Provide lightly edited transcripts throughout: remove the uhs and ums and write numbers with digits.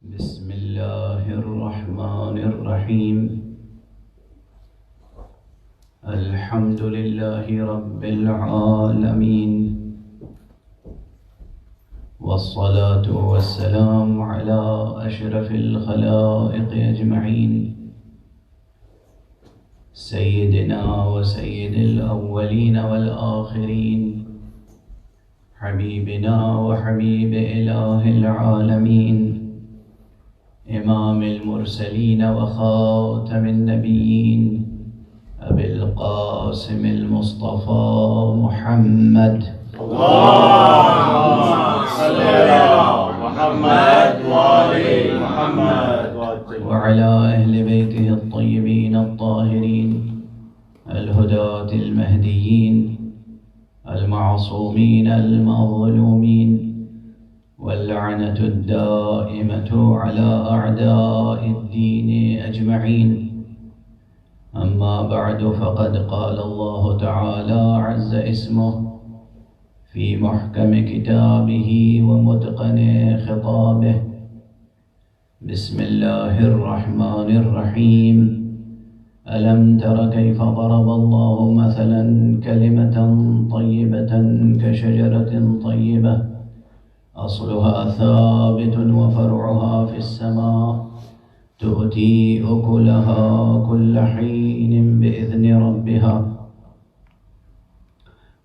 بسم الله الرحمن الرحيم. الحمد لله رب العالمين، والصلاة والسلام على أشرف الخلائق أجمعين، سيدنا وسيد الأولين والآخرين، حبيبنا وحبيب إله العالمين، إمام المرسلين وخاتم النبيين، أبي القاسم المصطفى محمد. اللهم صل على محمد وآل محمد وعلى أهل بيته الطيبين الطاهرين الهداة المهديين المعصومين المظلومين، واللعنة الدائمة على أعداء الدين أجمعين. أما بعد، فقد قال الله تعالى عز اسمه في محكم كتابه ومتقن خطابه: بسم الله الرحمن الرحيم. ألم تر كيف ضرب الله مثلا كلمة طيبة كشجرة طيبة أصلها ثابت وفرعها في السماء، تؤتي أكلها كل حين بإذن ربها،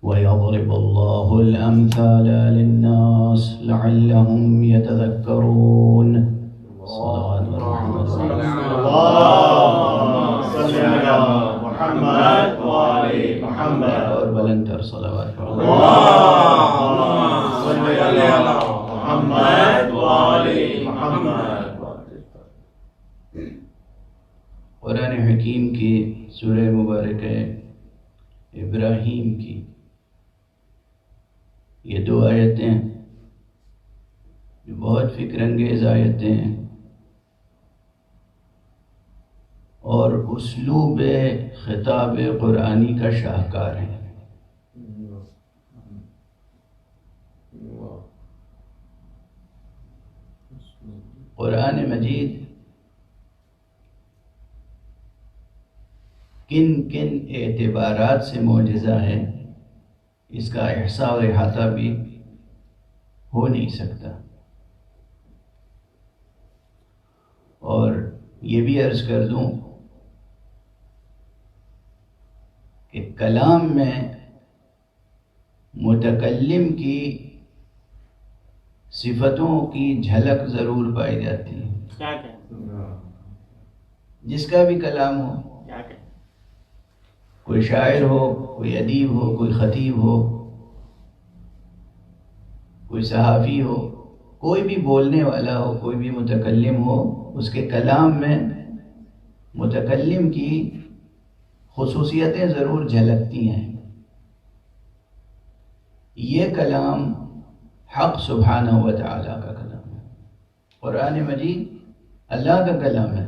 ويضرب الله الأمثال للناس لعلهم يتذكرون. صلوات محمد. اللهم صل على محمد وآل محمد. اور بلندر صلوات. اللهم صل على محمد وآل محمد. قرآن حکیم کی سورہ مبارکہ ابراہیم کی یہ دو آیتیں جو بہت فکر انگیز آیتیں ہیں اور اسلوب خطاب قرآنی کا شاہکار ہیں. قرآن مجید کن کن اعتبارات سے معجزہ ہے، اس کا احصاء اور احاطہ بھی ہو نہیں سکتا. اور یہ بھی عرض کر دوں کہ کلام میں متکلم کی صفتوں کی جھلک ضرور پائی جاتی ہے. جس کا بھی کلام ہو، کوئی شاعر ہو، کوئی ادیب ہو، کوئی خطیب ہو، کوئی صحافی ہو، کوئی بھی بولنے والا ہو، کوئی بھی متکلم ہو، اس کے کلام میں متکلم کی خصوصیتیں ضرور جھلکتی ہیں. یہ کلام حق سبحانہ و تعالیٰ کا کلام ہے. قرآن مجید اللہ کا کلام ہے،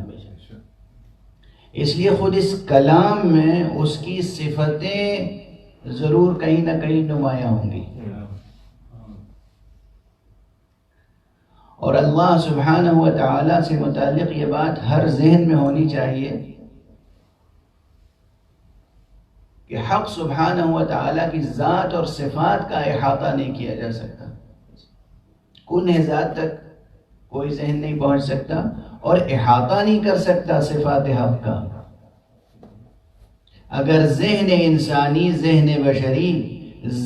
اس لیے خود اس کلام میں اس کی صفتیں ضرور کہیں نہ کہیں نمایاں ہوں گی. اور اللہ سبحانہ و تعالیٰ سے متعلق یہ بات ہر ذہن میں ہونی چاہیے کہ حق سبحانہ و تعالیٰ کی ذات اور صفات کا احاطہ نہیں کیا جا سکتا. کن ذات تک کوئی ذہن نہیں پہنچ سکتا اور احاطہ نہیں کر سکتا صفات حق کا. اگر ذہن انسانی، ذہن بشری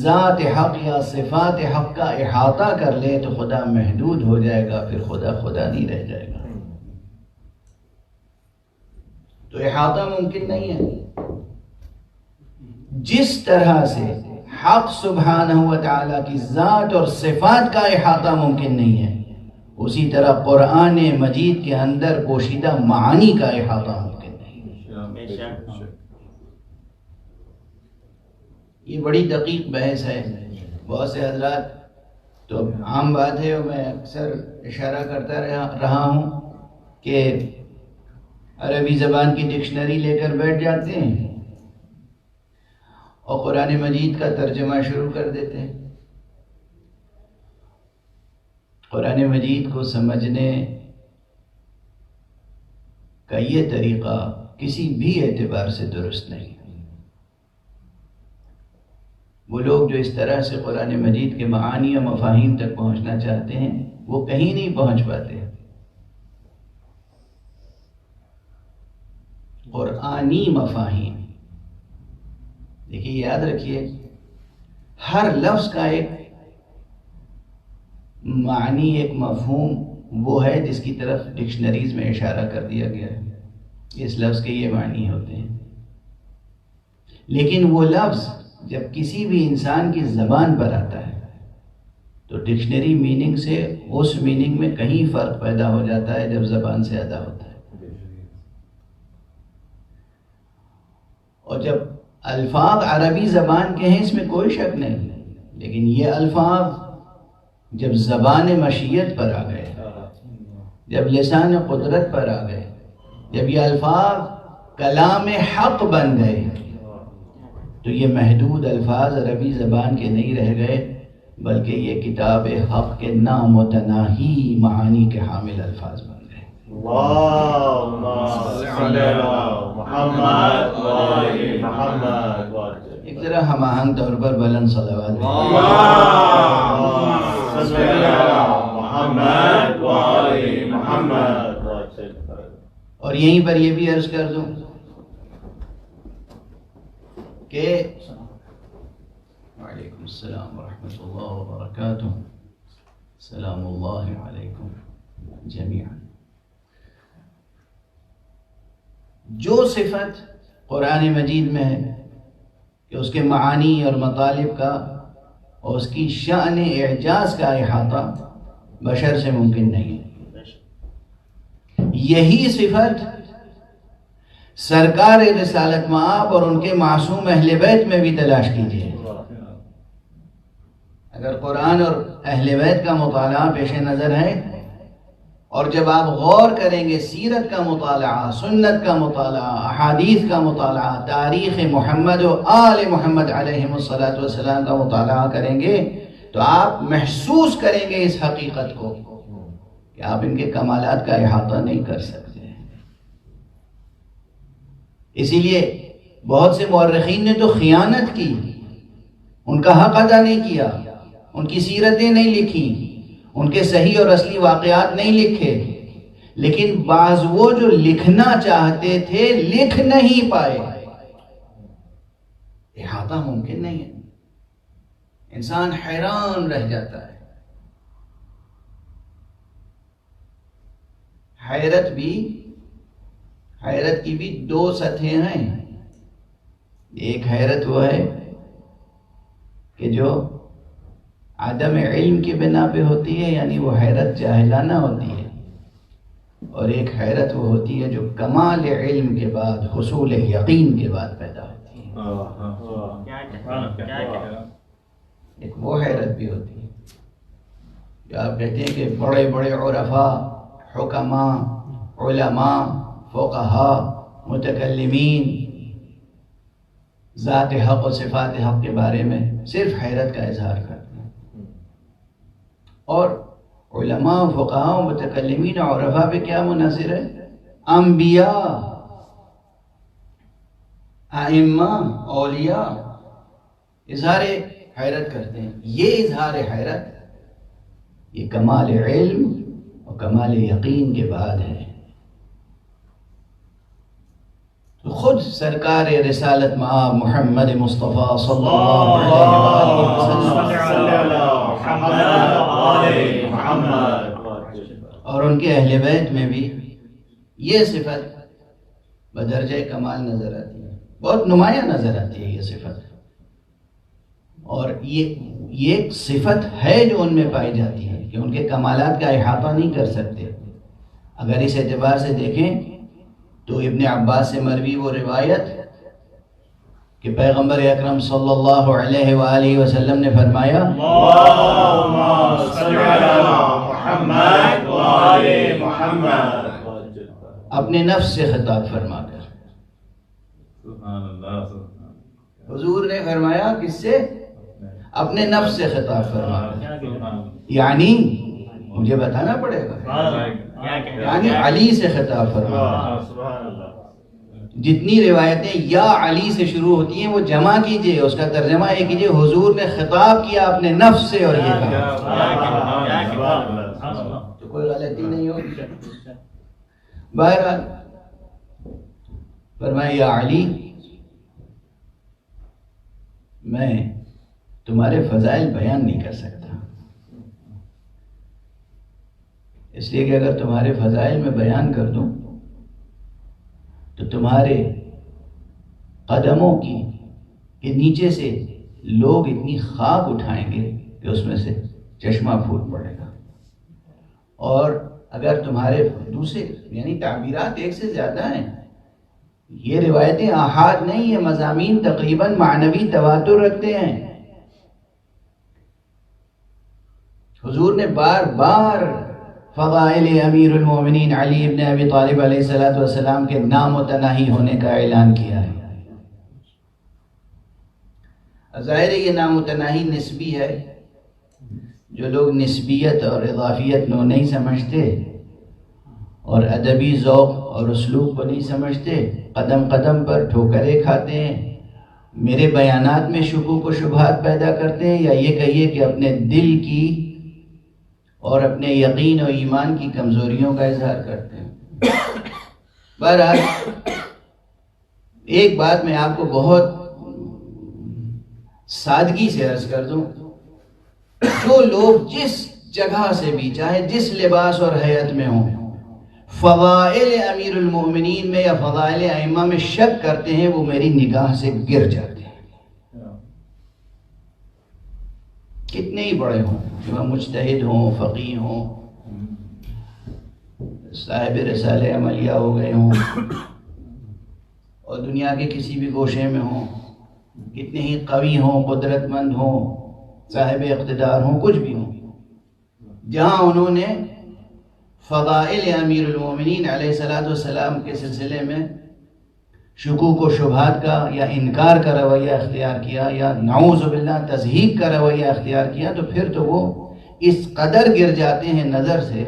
ذات حق یا صفات حق کا احاطہ کر لے تو خدا محدود ہو جائے گا، پھر خدا خدا نہیں رہ جائے گا. تو احاطہ ممکن نہیں ہے. جس طرح سے حق سبحانہ و تعالیٰ کی ذات اور صفات کا احاطہ ممکن نہیں ہے، اسی طرح قرآن مجید کے اندر پوشیدہ معانی کا احاطہ ممکن نہیں. یہ بڑی دقیق بحث ہے. بہت سے حضرات تو عام بات ہے، اور میں اکثر اشارہ کرتا رہا ہوں کہ عربی زبان کی ڈکشنری لے کر بیٹھ جاتے ہیں اور قرآن مجید کا ترجمہ شروع کر دیتے ہیں. قرآن مجید کو سمجھنے کا یہ طریقہ کسی بھی اعتبار سے درست نہیں. وہ لوگ جو اس طرح سے قرآن مجید کے معانی و مفاہیم تک پہنچنا چاہتے ہیں وہ کہیں نہیں پہنچ پاتے. قرآنی مفاہیم، دیکھیے یاد رکھیے، ہر لفظ کا ایک معنی، ایک مفہوم وہ ہے جس کی طرف ڈکشنریز میں اشارہ کر دیا گیا ہے، اس لفظ کے یہ معنی ہوتے ہیں. لیکن وہ لفظ جب کسی بھی انسان کی زبان پر آتا ہے تو ڈکشنری میننگ سے اس میننگ میں کہیں فرق پیدا ہو جاتا ہے جب زبان سے ادا ہوتا ہے. اور جب الفاظ عربی زبان کے ہیں اس میں کوئی شک نہیں، لیکن یہ الفاظ جب زبان مشیت پر آ گئے، جب لسان قدرت پر آ گئے، جب یہ الفاظ کلام حق بن گئے تو یہ محدود الفاظ عربی زبان کے نہیں رہ گئے، بلکہ یہ کتاب حق کے نامتناہی معانی کے حامل الفاظ بن گئے. اللہم صل علی محمد و آل محمد. ایک ذرا ہم آہنگ طور پر بلند صلوات. اللہم صل علی محمد و آل محمد. اور یہیں پر یہ بھی عرض کر دوں کہ وعلیکم السلام ورحمۃ اللہ وبرکاتہ. سلام اللہ علیکم جمیعا. جو صفت قرآن مجید میں ہے کہ اس کے معانی اور مطالب کا اور اس کی شأن اعجاز کا احاطہ بشر سے ممکن نہیں ہے، یہی صفت سرکار رسالت مآب اور ان کے معصوم اہل بیت میں بھی تلاش کیجیے. اگر قرآن اور اہل بیت کا مطالعہ پیش نظر ہے اور جب آپ غور کریں گے، سیرت کا مطالعہ، سنت کا مطالعہ، احادیث کا مطالعہ، تاریخ محمد و آل محمد علیہ السلام کا مطالعہ کریں گے تو آپ محسوس کریں گے اس حقیقت کو کہ آپ ان کے کمالات کا احاطہ نہیں کر سکتے. اسی لیے بہت سے مورخین نے تو خیانت کی، ان کا حق ادا نہیں کیا، ان کی سیرتیں نہیں لکھی، ان کے صحیح اور اصلی واقعات نہیں لکھے، لیکن بعض وہ جو لکھنا چاہتے تھے لکھ نہیں پائے. احاطہ ممکن نہیں ہے، انسان حیران رہ جاتا ہے. حیرت کی بھی دو سطحیں ہیں. ایک حیرت وہ ہے کہ جو عدم علم کی بنا پہ ہوتی ہے، یعنی وہ حیرت جاہلانہ ہوتی ہے، اور ایک حیرت وہ ہوتی ہے جو کمال علم کے بعد، حصول یقین کے بعد پیدا ہوتی ہے. ایک وہ حیرت بھی ہوتی ہے جو آپ کہتے ہیں کہ بڑے بڑے عرفاء، حکماء، علماء، فقہاء، متکلمین ذات حق و صفات حق کے بارے میں صرف حیرت کا اظہار کرتے ہیں، اور علماء، فقہاء، متکلمین اور عرفاء پہ کیا منحصر ہے؟ انبیاء، ائمہ، اولیاء اظہار حیرت کرتے ہیں. یہ اظہار حیرت یہ کمال علم اور کمال یقین کے بعد ہے. تو خود سرکار رسالت مآب محمد مصطفیٰ صلی اللہ علیہ وسلم اور ان کے اہل بیت میں بھی یہ صفت بدرجہ کمال نظر آتی ہے، بہت نمایاں نظر آتی ہے یہ صفت. اور یہ ایک صفت ہے جو ان میں پائی جاتی ہے کہ ان کے کمالات کا احاطہ نہیں کر سکتے. اگر اس اعتبار سے دیکھیں تو ابن عباس سے مروی وہ روایت کہ پیغمبر اکرم صلی اللہ علیہ وآلہ وسلم نے فرمایا اللہم صل علی محمد و آل محمد، اپنے نفس سے خطاب فرما کر. حضور نے فرمایا کس سے؟ اپنے نفس سے خطاب فرما کر. یعنی مجھے بتانا پڑے گا یعنی علی سے خطاب فرمایا. سبحان اللہ. جتنی روایتیں یا علی سے شروع ہوتی ہیں وہ جمع کیجئے, اس کا ترجمہ یہ کیجئے حضور نے خطاب کیا اپنے نفس سے اور یہ کہا. تو کوئی غلطی نہیں ہوگی. بہرحال فرمایا یا علی میں تمہارے فضائل بیان نہیں کر سکتا, اس لیے کہ اگر تمہارے فضائل میں بیان کر دوں تو تمہارے قدموں کی کے نیچے سے لوگ اتنی خاک اٹھائیں گے کہ اس میں سے چشمہ پھوٹ پڑے گا. اور اگر تمہارے دوسرے یعنی تعبیرات ایک سے زیادہ ہیں, یہ روایتیں آحاد نہیں, یہ مضامین تقریباً معنوی تواتر رکھتے ہیں. حضور نے بار بار فضائل امیر المومنین علی ابن ابی طالب علیہ السلام کے نامتناہی ہونے کا اعلان کیا ہے. ظاہر ہے یہ نامتناہی نسبی ہے. جو لوگ نسبیت اور اضافیت کو نہیں سمجھتے اور ادبی ذوق اور اسلوب کو نہیں سمجھتے, قدم قدم پر ٹھوکریں کھاتے ہیں, میرے بیانات میں شکوک و شبہات پیدا کرتے ہیں, یا یہ کہیے کہ اپنے دل کی اور اپنے یقین و ایمان کی کمزوریوں کا اظہار کرتے ہیں. بہرحال ایک بات میں آپ کو بہت سادگی سے عرض کر دوں, جو لوگ جس جگہ سے بھی چاہے جس لباس اور حیت میں ہوں فضائل امیر المؤمنین میں یا فضائل ائمہ میں شک کرتے ہیں, وہ میری نگاہ سے گر جاتے ہیں. کتنے ہی بڑے ہوں, جو مجتہد ہوں, فقیہ ہوں, صاحب رسالہ عملیہ ہو گئے ہوں, اور دنیا کے کسی بھی گوشے میں ہوں, کتنے ہی قوی ہوں, قدرت مند ہوں, صاحب اقتدار ہوں, کچھ بھی ہوں, جہاں انہوں نے فضائل امیر المومنین علیہ السلام کے سلسلے میں شکوک و شبہات کا یا انکار کا رویہ اختیار کیا یا نعوذ باللہ تضحیق کا رویہ اختیار کیا, تو پھر تو وہ اس قدر گر جاتے ہیں نظر سے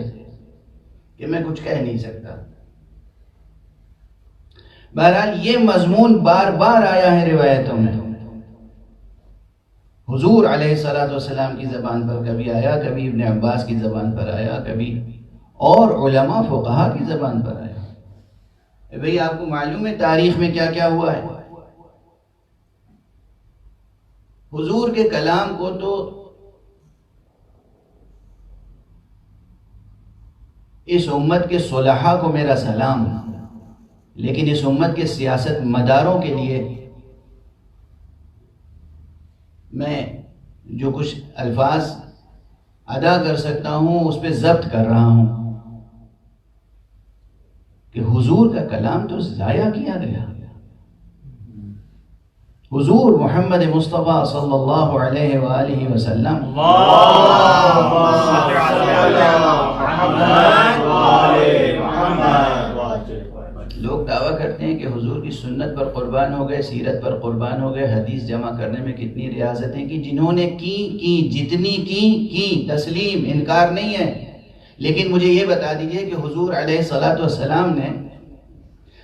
کہ میں کچھ کہہ نہیں سکتا. بہرحال یہ مضمون بار بار آیا ہے روایتوں میں. حضور علیہ السلام کی زبان پر کبھی آیا, کبھی ابن عباس کی زبان پر آیا, کبھی اور علماء فقہا کی زبان پر آیا. بھئی آپ کو معلوم ہے تاریخ میں کیا کیا ہوا ہے. حضور کے کلام کو تو اس امت کے صلحاء کو میرا سلام, لیکن اس امت کے سیاست مداروں کے لیے میں جو کچھ الفاظ ادا کر سکتا ہوں اس پہ ضبط کر رہا ہوں کہ حضور کا کلام تو ضائع کیا گیا. حضور محمد مصطفیٰ صلی اللہ علیہ وآلہ وسلم لوگ دعویٰ کرتے ہیں کہ حضور کی سنت پر قربان ہو گئے, سیرت پر قربان ہو گئے, حدیث جمع کرنے میں کتنی ریاضتیں کی, جنہوں نے کی جتنی کی تسلیم, انکار نہیں ہے. لیکن مجھے یہ بتا دیجئے کہ حضور علیہ السلام نے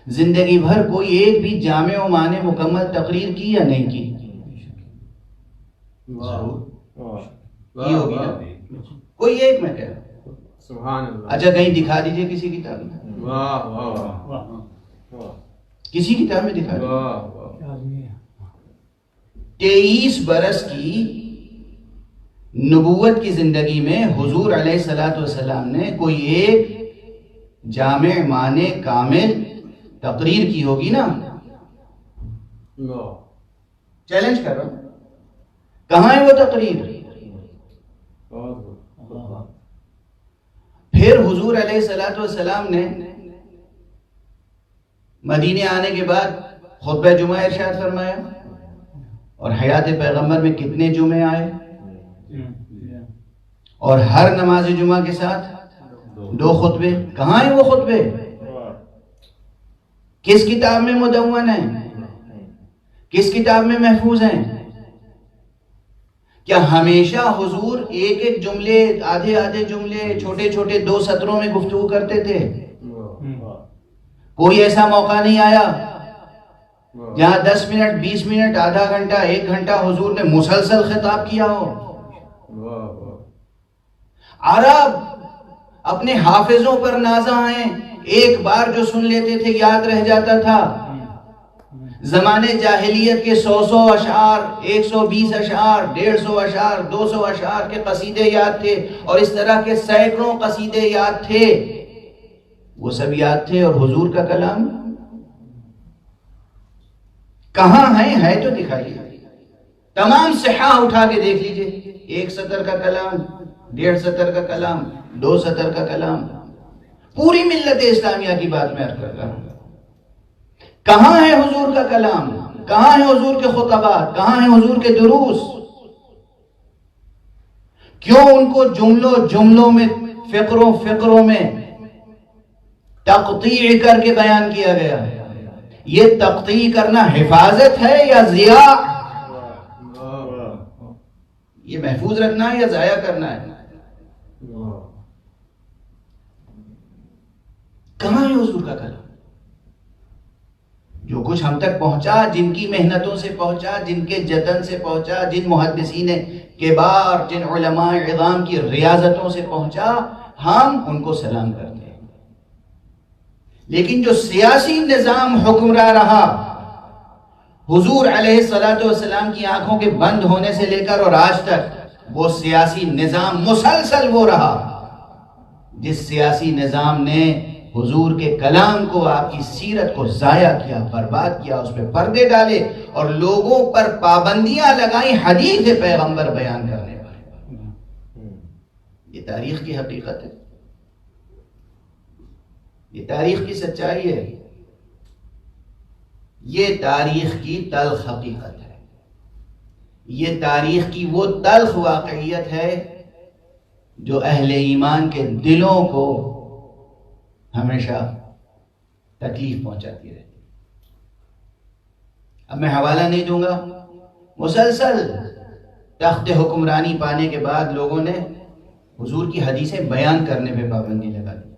زندگی بھر کوئی ایک بھی جامع و معنی مکمل تقریر کی یا نہیں کی؟ کی ہوگی نا, کوئی ایک میں کہہ رہا ہوں. سبحان اللہ. اچھا کہیں دکھا دیجئے کسی کتاب میں, کسی کتاب میں دکھا دیجئے. 23 برس کی نبوت کی زندگی میں حضور علیہ السلام نے کوئی ایک جامع معنی کامل تقریر کی ہوگی نا؟ چیلنج کر رہا ہوں, کہاں ہے وہ تقریر؟ پھر حضور علیہ السلام نے مدینے آنے کے بعد خطبہ جمعہ ارشاد فرمایا, اور حیات پیغمبر میں کتنے جمعے آئے, اور ہر نماز جمعہ کے ساتھ 2 خطبے. کہاں ہیں وہ خطبے؟ کس کتاب میں مدون ہیں, کس کتاب میں محفوظ ہیں؟ کیا ہمیشہ حضور ایک ایک جملے، آدھے آدھے جملے، چھوٹے چھوٹے 2 سطروں میں گفتگو کرتے تھے؟ کوئی ایسا موقع نہیں آیا جہاں 10 منٹ، 20 منٹ، آدھا گھنٹہ، 1 گھنٹہ حضور نے مسلسل خطاب کیا ہو؟ عرب اپنے حافظوں پر نازاں ہیں، ایک بار جو سن لیتے تھے یاد رہ جاتا تھا۔ زمانے جاہلیت کے 100 اشعار، 120 اشعار، 150 اشعار، 200 اشعار کے قصیدے یاد تھے، اور اس طرح کے سینکڑوں قصیدے یاد تھے، وہ سب یاد تھے، اور حضور کا کلام کہاں ہے تو دکھائیے۔ تمام صحاح اٹھا کے دیکھ لیجئے، 1 سطر کا کلام، 1.5 سطر کا کلام، 2 سطر کا کلام، پوری ملت اسلامیہ کی بات میں عرض کر رہا ہوں۔ کہاں ہے حضور کا کلام؟ کہاں ہے حضور کے خطبات؟ کہاں ہے حضور کے دروس؟ کیوں ان کو جملوں میں، فقروں میں تقطیع کر کے بیان کیا گیا؟ یہ تقطیع کرنا حفاظت ہے یا ضیاع؟ یہ محفوظ رکھنا ہے یا ضائع کرنا ہے؟ کہاں ہے حضور کا کلام؟ جو کچھ ہم تک پہنچا، جن کی محنتوں سے پہنچا، جن کے جتن سے پہنچا، جن محدثین کبار، جن علماء عظام کی ریاضتوں سے پہنچا، ہم ان کو سلام کرتے ہیں۔ لیکن جو سیاسی نظام حکمراں رہا، حضور علیہ الصلوۃ والسلام کی آنکھوں کے بند ہونے سے لے کر اور آج تک، وہ سیاسی نظام مسلسل وہ رہا جس سیاسی نظام نے حضور کے کلام کو، آپ کی سیرت کو ضائع کیا، برباد کیا، اس پہ پردے ڈالے اور لوگوں پر پابندیاں لگائیں حدیث پیغمبر بیان کرنے پر۔ یہ تاریخ کی حقیقت ہے، یہ تاریخ کی سچائی ہے، یہ تاریخ کی تلخ حقیقت ہے، یہ تاریخ کی وہ تلخ واقعیت ہے جو اہل ایمان کے دلوں کو ہمیشہ تکلیف پہنچاتی رہتی۔ اب میں حوالہ نہیں دوں گا، مسلسل تخت حکمرانی پانے کے بعد لوگوں نے حضور کی حدیثیں بیان کرنے پہ پابندی لگا دی،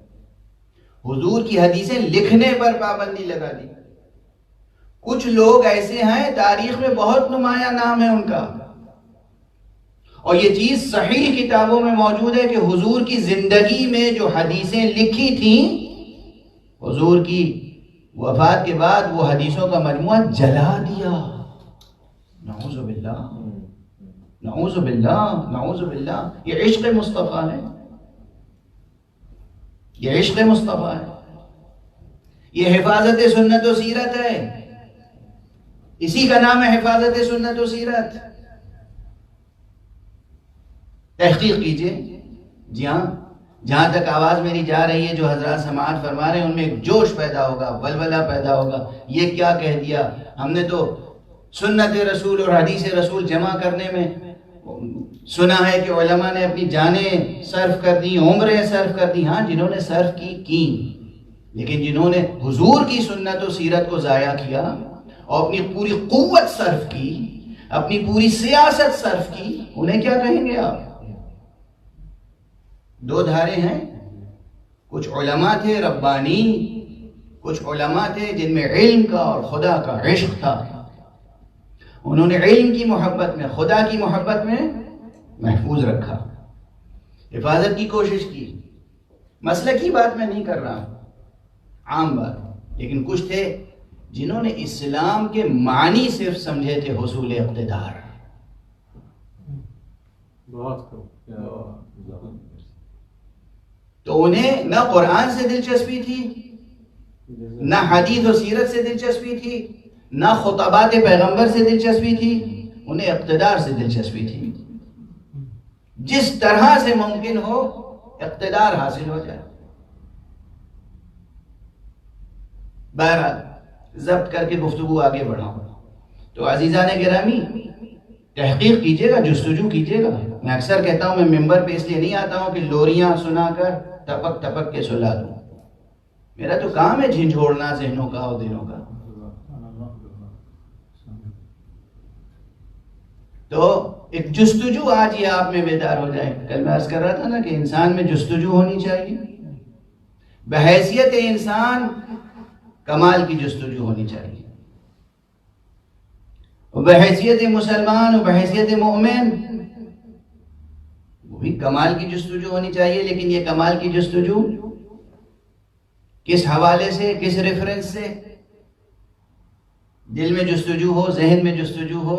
حضور کی حدیثیں لکھنے پر پابندی لگا دی۔ کچھ لوگ ایسے ہیں، تاریخ میں بہت نمایاں نام ہے ان کا، اور یہ چیز صحیح کتابوں میں موجود ہے کہ حضور کی زندگی میں جو حدیثیں لکھی تھیں، حضور کی وفات کے بعد وہ حدیثوں کا مجموعہ جلا دیا۔ نعوذ باللہ، نعوذ باللہ، نعوذ باللہ۔ یہ عشق مصطفیٰ ہے، یہ عشق مصطفیٰ ہے، یہ حفاظت سنت و سیرت ہے، اسی کا نام ہے حفاظت سنت و سیرت۔ تحقیق کیجئے، جی ہاں، جہاں تک آواز میری جا رہی ہے، جو حضرات سماعت فرما رہے ہیں، ان میں ایک جوش پیدا ہوگا، ولولہ پیدا ہوگا، یہ کیا کہہ دیا ہم نے؟ تو سنت رسول اور حدیث رسول جمع کرنے میں سنا ہے کہ علماء نے اپنی جانیں صرف کر دی، عمریں صرف کر دی۔ ہاں، جنہوں نے صرف کی، لیکن جنہوں نے حضور کی سنت و سیرت کو ضائع کیا اور اپنی پوری قوت صرف کی، اپنی پوری سیاست صرف کی، انہیں کیا کہیں گے آپ؟ 2 دھارے ہیں، کچھ علماء تھے ربانی، کچھ علماء تھے جن میں علم کا اور خدا کا عشق تھا، انہوں نے علم کی محبت میں، خدا کی محبت میں محفوظ رکھا، حفاظت کی کوشش کی۔ مسئلہ کی بات میں نہیں کر رہا ہوں، عام بات۔ لیکن کچھ تھے جنہوں نے اسلام کے معنی صرف سمجھے تھے حصول اقتدار، تو انہیں نہ قرآن سے دلچسپی تھی، نہ حدیث و سیرت سے دلچسپی تھی، نہ خطبات پیغمبر سے دلچسپی تھی، انہیں اقتدار سے دلچسپی تھی۔ جس طرح سے ممکن ہو اقتدار حاصل ہو جائے۔ بہرحال ضبط کر کے گفتگو آگے بڑھاؤں تو عزیزان گرامی، تحقیق کیجیے گا، جستجو کیجیے گا۔ میں اکثر کہتا ہوں، میں ممبر پہ اس لیے نہیں آتا ہوں کہ لوریاں سنا کر ٹپک ٹپک کے سلا دوں، میرا تو کام ہے جھنجھوڑنا ذہنوں کا اور دلوں کا۔ تو ایک جستجو آج یہ آپ میں بیدار ہو جائے. کل میں عرض کر رہا تھا نا کہ انسان میں جستجو ہونی چاہیے. بحیثیت انسان کمال کی جستجو ہونی چاہیے. بحیثیت مسلمان و بحیثیت مومن وہ بھی کمال کی جستجو ہونی چاہیے. لیکن یہ کمال کی جستجو کس حوالے سے، کس ریفرنس سے؟ دل میں جستجو ہو، ذہن میں جستجو ہو،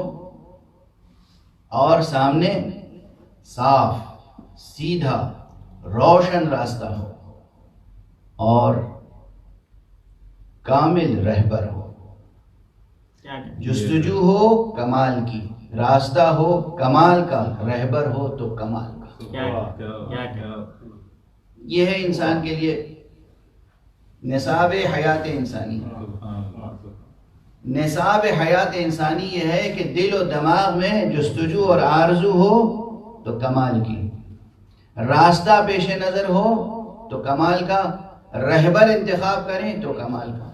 اور سامنے صاف سیدھا روشن راستہ ہو اور کامل رہبر ہو. جستجو ہو کمال کی، راستہ ہو کمال کا، رہبر ہو تو کمال کا. یہ ہے انسان کے لیے نصاب حیات انسانی. نصاب حیات انسانی یہ ہے کہ دل و دماغ میں جستجو اور آرزو ہو تو کمال کی، راستہ پیش نظر ہو تو کمال کا، رہبر انتخاب کریں تو کمال کا.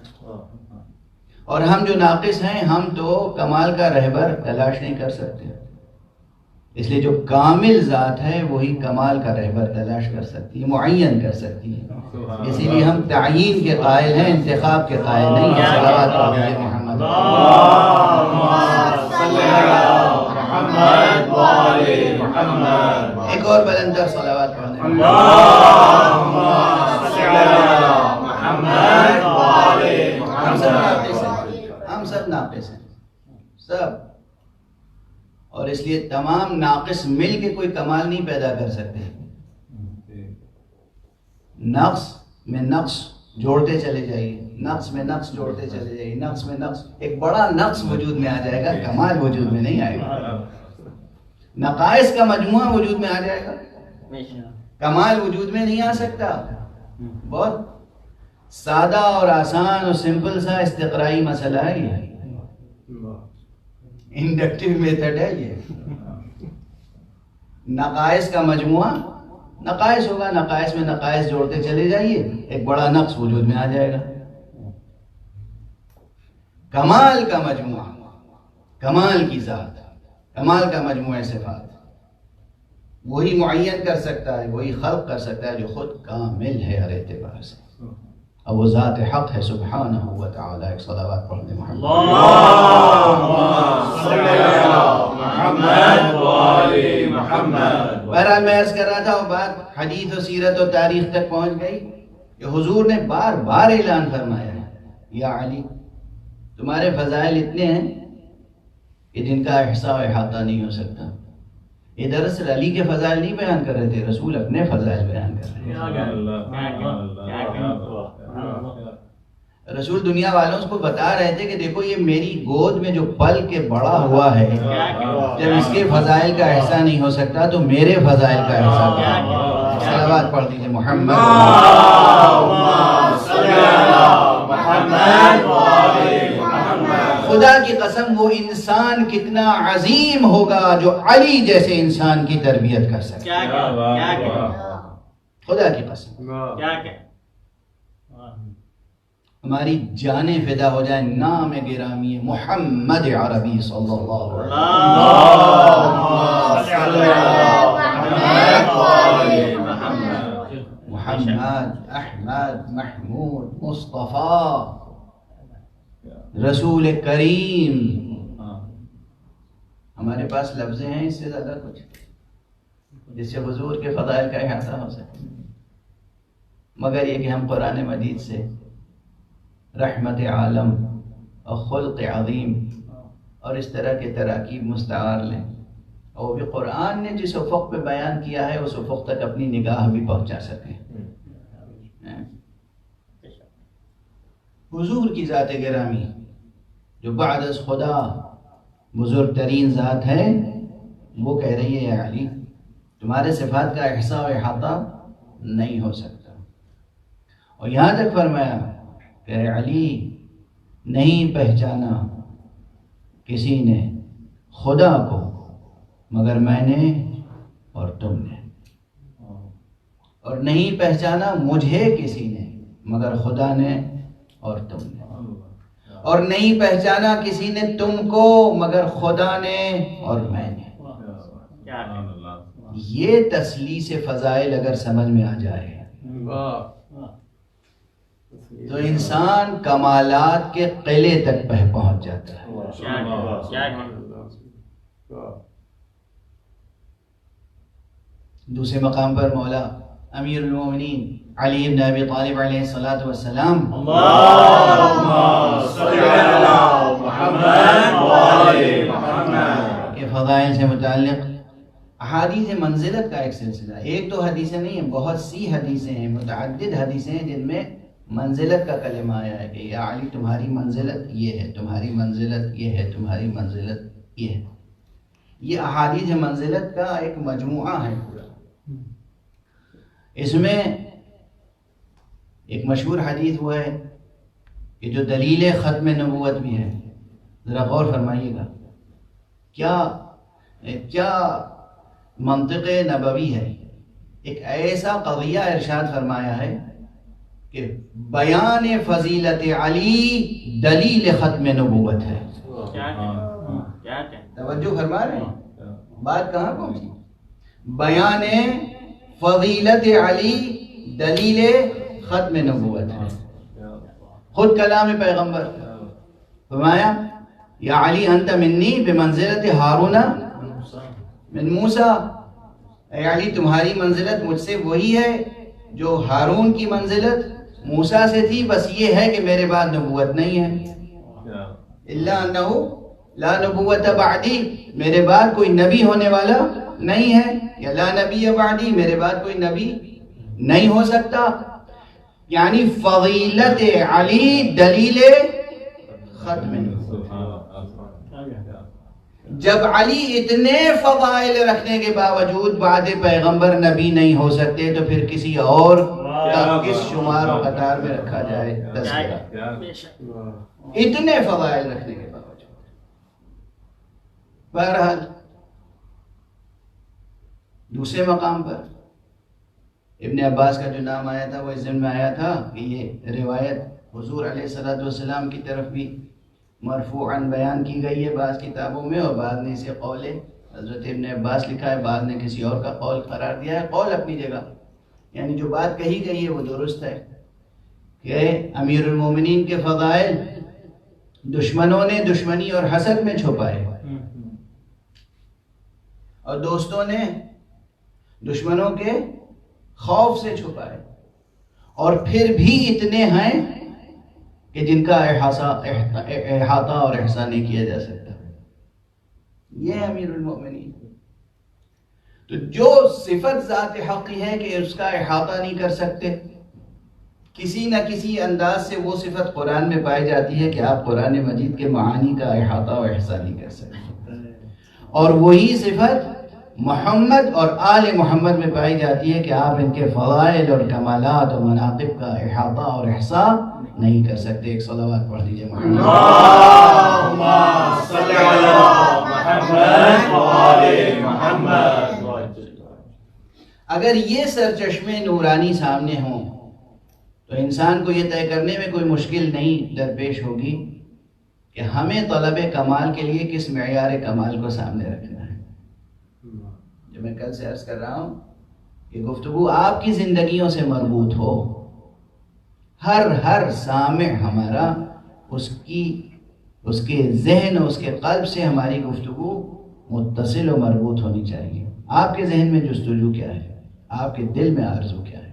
اور ہم جو ناقص ہیں ہم تو کمال کا رہبر تلاش نہیں کر سکتے. اس لیے جو کامل ذات ہے وہی کمال کا رہبر تلاش کر سکتی ہے، معین کر سکتی ہے. اسی لیے ہم تعیین کے قائل ہیں، انتخاب کے قائل نہیں ہیں. صلوات پڑھیے محمد. ایک اور بلند تر صلوات پڑھنے. ہم سب ناقص ہیں، سب. اور اس لیے تمام ناقص مل کے کوئی کمال نہیں پیدا کر سکتے. نقص میں نقص جوڑتے چلے جائیے، نقص میں نقص جوڑتے چلے جائیے، نقص میں نقص، ایک بڑا نقص وجود میں آ جائے گا، کمال وجود میں نہیں آئے گا. نقائص کا مجموعہ وجود میں آ جائے گا، کمال وجود میں نہیں آ سکتا. بہت سادہ اور آسان اور سمپل سا استقرائی مسئلہ ہے یہ، انڈکٹیو میتھڈ ہے یہ. نقائص کا مجموعہ، نقائص ہوگا، نقائص میں نقائص جوڑتے چلے جائیے، ایک بڑا نقص وجود میں آ جائے گا. کمال کا مجموعہ، کمال کی ذات، کمال کا مجموعہ صفات وہی معین کر سکتا ہے، وہی خلق کر سکتا ہے جو خود کامل ہے ہر اعتبار سے. اور وہ ذات حق ہے سبحانہ و تعالی. ایک صلوات پڑھ دیں محمد. بہرحال میں عرض کر رہا تھا، وہ بات حدیث و سیرت و تاریخ تک پہنچ گئی کہ حضور نے بار بار اعلان فرمایا ہے، یا علی تمہارے فضائل اتنے ہیں کہ جن کا احصاء و احاطہ نہیں ہو سکتا. یہ دراصل علی کے فضائل نہیں بیان کر رہے تھے، رسول اپنے فضائل بیان کر رہے تھے. رسول دنیا والوں کو بتا رہے تھے کہ دیکھو یہ میری گود میں جو پل کے بڑا ہوا ہے، جب اس کے فضائل کا احسان نہیں ہو سکتا تو میرے فضائل کا احسان کیا ہے. صلوات پڑھ دیجئے محمد. خدا کی قسم وہ انسان کتنا عظیم ہوگا جو علی جیسے انسان کی تربیت کر سکے. خدا کی قسم ہماری جانیں فدا ہو جائیں. نام گرامی محمد عربی صلی اللہ علیہ وسلم. محمد، احمد، محمود، مصطفیٰ، رسول کریم. ہمارے پاس لفظ ہیں اس سے زیادہ کچھ جس سے حضور کے فضائل کا احاطہ ہو سکے، مگر یہ کہ ہم قرآن مجید سے رحمت عالم اور خلق عظیم اور اس طرح کے تراکیب مستعار لیں، اور وہ بھی قرآن نے جس افق پہ بیان کیا ہے اس افق تک اپنی نگاہ بھی پہنچا سکیں. حضور کی ذات گرامی جو بعد از خدا بزرگ ترین ذات ہے، وہ کہہ رہی ہے علی تمہارے صفات کا احصاء و احاطہ نہیں ہو سکتا. اور یہاں تک فرمایا کہ علی نہیں پہچانا کسی نے خدا کو مگر میں نے اور تم نے، اور نہیں پہچانا مجھے کسی نے مگر خدا نے اور تم نے، اور نہیں پہچانا کسی نے تم کو مگر خدا نے اور میں نے. یہ تسلیث فضائل اگر سمجھ میں آ جائے تو انسان کمالات کے قلعے تک پہنچ جاتا ہے. دوسرے مقام پر مولا امیر المومنین علی ابن ابی طالب علیہ الصلوۃ والسلام کے فضائل سے متعلق احادیث منزلت کا ایک سلسلہ، ایک دو حدیثیں نہیں ہیں، بہت سی حدیثیں ہیں، متعدد حدیثیں ہیں جن میں منزلت کا کلمہ آیا ہے کہ یا علی تمہاری منزلت یہ ہے، تمہاری منزلت یہ ہے، تمہاری منزلت یہ ہے. یہ احادیث منزلت کا ایک مجموعہ ہے پورا. اس میں ایک مشہور حدیث وہ ہے کہ جو دلیل ختم نبوت بھی ہے. ذرا غور فرمائیے گا، کیا منطق نبوی ہے. ایک ایسا قضیہ ارشاد فرمایا ہے کہ بیان فضیلت علی دلیل ختم نبوت ہے. توجہ فرما رہے ہیں، بات کہاں پہنچی؟ بیان فضیلت علی دلیل ختم نبوت ہے. خود کلام پیغمبر فرمایا یا علی انت منی بمنزلت ہارون من موسیٰ، اے علی تمہاری منزلت مجھ سے وہی ہے جو ہارون کی منزلت موسیٰ سے تھی، بس یہ ہے کہ میرے بعد نبوت نہیں ہے. الا انہ لا نبوت بعدی، میرے بعد کوئی نبی ہونے والا نہیں ہے، یا لا نبی بعدی، میرے بعد کوئی نبی نہیں ہو سکتا. یعنی فضیلت علی دلیل ختم نبوت. جب علی اتنے فضائل رکھنے کے باوجود بعد پیغمبر نبی نہیں ہو سکتے تو پھر کسی اور کا کس شمار و قطار میں رکھا جائے تذکرہ؟ اتنے فضائل رکھنے کے باوجود. بہرحال دوسرے مقام پر ابن عباس کا جو نام آیا تھا وہ اس ضمن میں آیا تھا کہ یہ روایت حضور علیہ الصلوۃ والسلام کی طرف بھی مرفوعاً بیان کی گئی ہے بعض کتابوں میں، اور بعض نے اسے قول حضرت ابن عباس لکھا ہے، بعض نے کسی اور کا قول قرار دیا ہے. قول اپنی جگہ، یعنی جو بات کہی گئی ہے وہ درست ہے کہ امیر المومنین کے فضائل دشمنوں نے دشمنی اور حسد میں چھپائے اور دوستوں نے دشمنوں کے خوف سے چھپائے، اور پھر بھی اتنے ہیں کہ جن کا احاطہ اور احصاء نہیں کیا جا سکتا. یہ امیر المومنین. تو جو صفت ذات حقی ہے کہ اس کا احاطہ نہیں کر سکتے، کسی نہ کسی انداز سے وہ صفت قرآن میں پائی جاتی ہے کہ آپ قرآن مجید کے معانی کا احاطہ و احصاء نہیں کر سکتے، اور وہی صفت محمد اور آل محمد میں پائی جاتی ہے کہ آپ ان کے فضائل اور کمالات اور مناقب کا احاطہ اور احصاء نہیں کر سکتے. ایک صلوات پڑھ دیجئے محمد. اللہم صلی علی محمد و آل محمد. اگر یہ سرچشمے نورانی سامنے ہوں تو انسان کو یہ طے کرنے میں کوئی مشکل نہیں درپیش ہوگی کہ ہمیں طلب کمال کے لیے کس معیار کمال کو سامنے رکھنا ہے. جو میں کل سے عرض کر رہا ہوں کہ گفتگو آپ کی زندگیوں سے مربوط ہو، ہر سامع ہمارا اس کے ذہن اور اس کے قلب سے ہماری گفتگو متصل و مربوط ہونی چاہیے. آپ کے ذہن میں جستجو کیا ہے، آپ کے دل میں آرزو کیا ہے.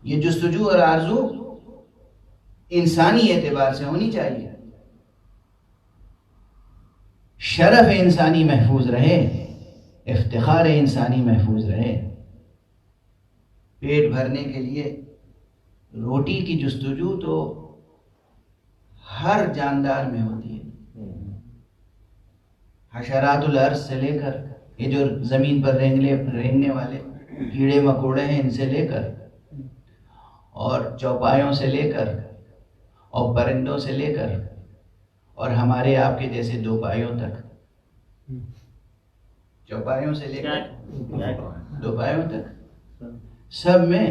یہ جستجو اور آرزو انسانی اعتبار سے ہونی چاہیے. شرف انسانی محفوظ رہے، افتخار انسانی محفوظ رہے. پیٹ بھرنے کے لیے روٹی کی جستجو تو ہر جاندار میں ہوتی ہے. حشرات الارض سے لے کر یہ جو زمین پر رینگنے والے کیڑے مکوڑے ہیں ان سے لے کر، اور چوپایوں سے لے کر، اور پرندوں سے لے کر، اور ہمارے آپ کے جیسے دو پایوں تک. چوپایوں سے لے کر دو پایوں تک سب میں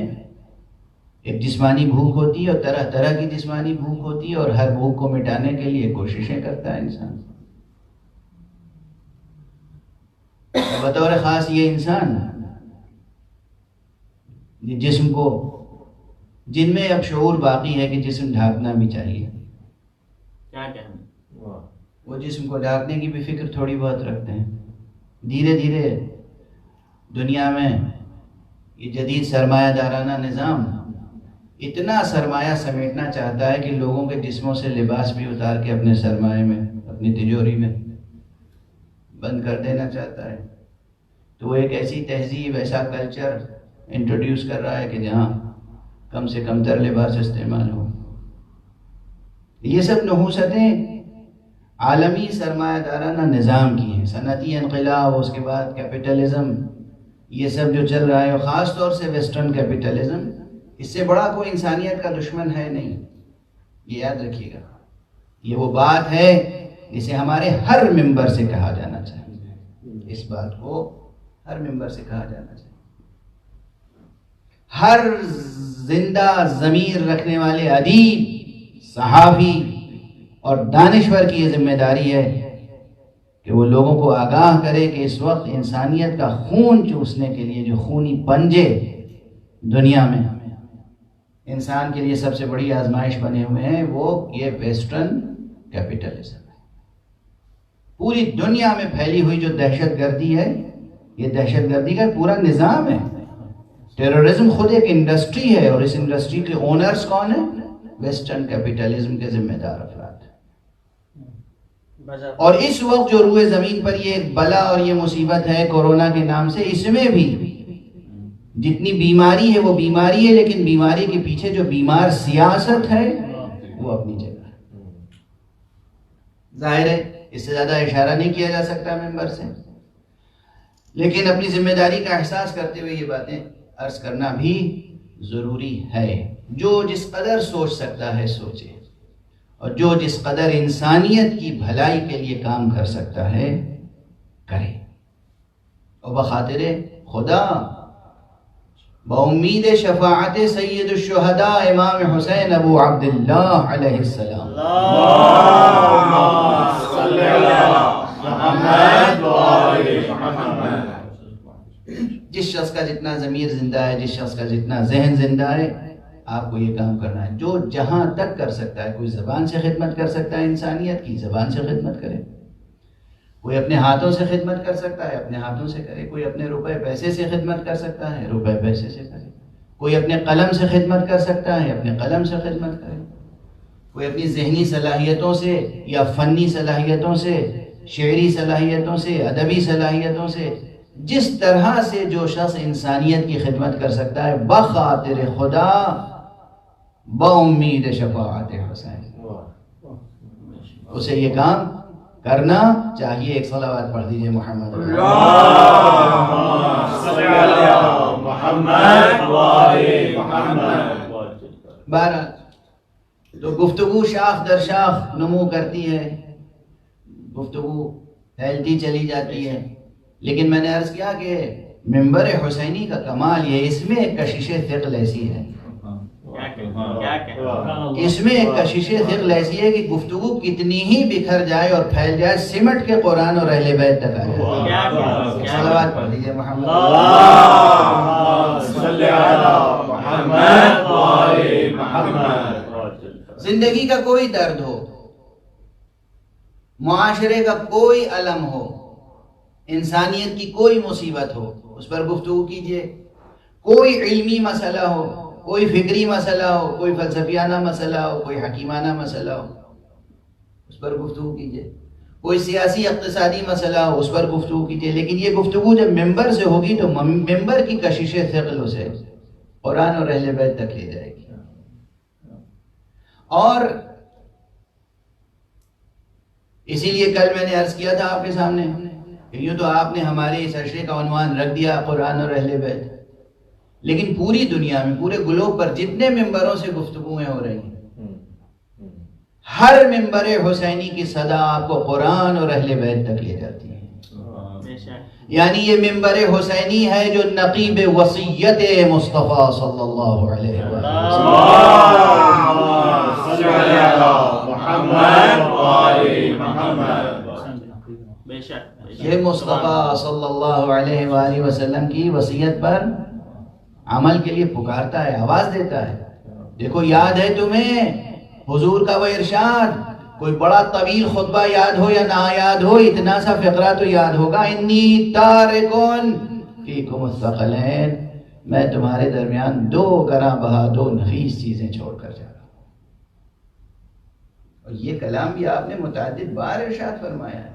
ایک جسمانی بھوک ہوتی ہے، اور طرح طرح کی جسمانی بھوک ہوتی ہے، اور ہر بھوک کو مٹانے کے لیے کوششیں کرتا ہے انسان. بطور خاص یہ انسان یہ جسم کو، جن میں اب شعور باقی ہے کہ جسم ڈھانکنا بھی چاہیے، کیا کہنا، وہ جسم کو ڈھانکنے کی بھی فکر تھوڑی بہت رکھتے ہیں۔ دھیرے دھیرے دنیا میں یہ جدید سرمایہ دارانہ نظام اتنا سرمایہ سمیٹنا چاہتا ہے کہ لوگوں کے جسموں سے لباس بھی اتار کے اپنے سرمایہ میں، اپنی تجوری میں بند کر دینا چاہتا ہے۔ تو وہ ایک ایسی تہذیب، ایسا کلچر انٹروڈیوس کر رہا ہے کہ جہاں کم سے کم تر لباس استعمال ہو۔ یہ سب نحوستیں عالمی سرمایہ دارانہ نظام کی ہیں، صنعتی انقلاب، اس کے بعد کیپٹلزم، یہ سب جو چل رہا ہے، اور خاص طور سے ویسٹرن کیپٹلزم، اس سے بڑا کوئی انسانیت کا دشمن ہے نہیں، یہ یاد رکھیے گا۔ یہ وہ بات ہے جسے ہمارے ہر ممبر سے کہا جانا چاہیے، اس بات کو ہر ممبر سے کہا جانا چاہیے۔ ہر زندہ ضمیر رکھنے والے ادیب، صحافی اور دانشور کی یہ ذمہ داری ہے کہ وہ لوگوں کو آگاہ کرے کہ اس وقت انسانیت کا خون چوسنے کے لیے جو خونی پنجے دنیا میں انسان کے لیے سب سے بڑی آزمائش بنے ہوئے ہیں، وہ یہ ویسٹرن کیپٹلزم ہے۔ پوری دنیا میں پھیلی ہوئی جو دہشت گردی ہے، یہ دہشت گردی کا پورا نظام ہے۔ ٹیررزم خود ایک انڈسٹری ہے، اور اس انڈسٹری کے اونرز کون ہیں؟ ویسٹرن کیپٹلزم کے ذمہ دار افراد۔ اور اس وقت جو روئے زمین پر یہ ایک بلا اور یہ مصیبت ہے کورونا کے نام سے، اس میں بھی جتنی بیماری ہے وہ بیماری ہے، لیکن بیماری کے پیچھے جو بیمار سیاست ہے وہ اپنی جگہ ہے۔ ظاہر ہے اس سے زیادہ اشارہ نہیں کیا جا سکتا ممبر سے، لیکن اپنی ذمہ داری کا احساس کرتے ہوئے یہ باتیں عرض کرنا بھی ضروری ہے۔ جو جس قدر سوچ سکتا ہے سوچے، اور جو جس قدر انسانیت کی بھلائی کے لیے کام کر سکتا ہے کرے، اور بخاطر خدا بامید شفاعت سید الشہداء امام حسین ابو عبداللہ علیہ السلام، اللہم صلی علی محمد و آل محمد۔ جس شخص کا جتنا ضمیر زندہ ہے، جس شخص کا جتنا ذہن زندہ ہے، آپ کو یہ کام کرنا ہے۔ جو جہاں تک کر سکتا ہے، کوئی زبان سے خدمت کر سکتا ہے انسانیت کی، زبان سے خدمت کرے۔ کوئی اپنے ہاتھوں سے خدمت کر سکتا ہے، اپنے ہاتھوں سے کرے۔ کوئی اپنے روپے پیسے سے خدمت کر سکتا ہے، روپے پیسے سے کرے۔ کوئی اپنے قلم سے خدمت کر سکتا ہے، اپنے قلم سے خدمت کرے۔ کوئی اپنی ذہنی صلاحیتوں سے یا فنی صلاحیتوں سے، شعری صلاحیتوں سے، ادبی صلاحیتوں سے، جس طرح سے جو شخص انسانیت کی خدمت کر سکتا ہے، بخاطر خدا بامید شفاعت حسین، اسے یہ کام کرنا چاہیے۔ ایک صلوات پڑھ دیجئے محمد اللہم صلی علی محمد و آل محمد۔ بہرحال تو گفتگو شاخ در شاخ نمو کرتی ہے، گفتگو پھیلتی چلی جاتی ہے، لیکن میں نے عرض کیا کہ ممبر حسینی کا کمال یہ، اس میں ایک کشش ثقل ایسی ہے، اس میں ایک کشش ثقل ایسی ہے کہ گفتگو کتنی ہی بکھر جائے اور پھیل جائے، سمٹ کے قرآن اور اہل بیت تک آ جائے۔ صلوات پڑھ دیجئے محمد۔ اللہم صلی علی محمد و آل محمد۔ زندگی کا کوئی درد ہو، معاشرے کا کوئی علم ہو، انسانیت کی کوئی مصیبت ہو، اس پر گفتگو کیجئے۔ کوئی علمی مسئلہ ہو، کوئی فکری مسئلہ ہو، کوئی فلسفیانہ مسئلہ ہو، کوئی حکیمانہ مسئلہ ہو، اس پر گفتگو کیجئے۔ کوئی سیاسی اقتصادی مسئلہ ہو، اس پر گفتگو کیجئے۔ لیکن یہ گفتگو جب ممبر سے ہوگی تو ممبر کی کشش ثقل اسے قرآن اور اہل بیت تک لے جائے گی۔ اور اسی لیے کل میں نے عرض کیا تھا آپ کے سامنے کہ یوں تو آپ نے ہمارے اس عشرے کا عنوان رکھ دیا قرآن اور اہل بیت، لیکن پوری دنیا میں، پورے گلوب پر جتنے ممبروں سے گفتگویں ہو رہی ہیں، ہر ممبر حسینی کی صدا آپ کو قرآن اور اہل بیت تک لے جاتی ہے۔ یعنی یہ ممبر حسینی ہے جو نقیب وصیت مصطفیٰ صلی اللہ علیہ وسلم۔ بے شک یہ مصطفیٰ صلی اللہ علیہ وآلہ وسلم کی وصیت پر عمل کے لیے پکارتا ہے، آواز دیتا ہے. دیکھو یاد ہے تمہیں حضور کا وہ ارشاد، کوئی بڑا طویل خطبہ یاد ہو یا نہ یاد ہو، اتنا سا فقرہ تو یاد ہوگا، انی تارکن فیکم الثقلین، میں تمہارے درمیان دو گراں بہا، دو نفیس چیزیں چھوڑ کر جا رہا ہوں. اور یہ کلام بھی آپ نے متعدد بار ارشاد فرمایا ہے،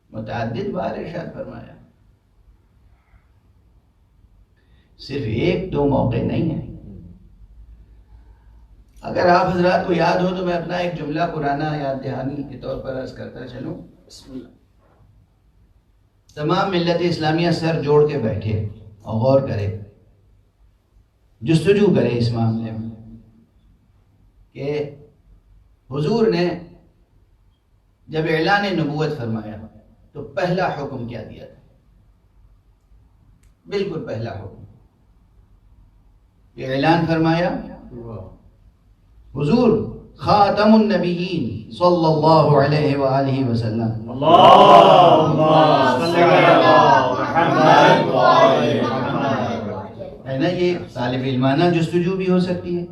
متعدد بار ارشاد فرمایا، صرف ایک دو موقع نہیں ہیں. اگر آپ حضرات کو یاد ہو تو میں اپنا ایک جملہ پرانا یاد دہانی کے طور پر عرض کرتا چلوں. تمام ملت اسلامیہ سر جوڑ کے بیٹھے اور غور کرے، جستجو کرے اس معاملے میں کہ حضور نے جب اعلان نبوت فرمایا تو پہلا حکم کیا دیا تھا؟ بالکل پہلا حکم یہ اعلان فرمایا، حضور خاتم النبیین صلی اللہ علیہ وآلہ وسلم، اللہم صلی علی محمد وآل محمد. ہے نا، یہ طالب علمانہ جستجو بھی ہو سکتی ہے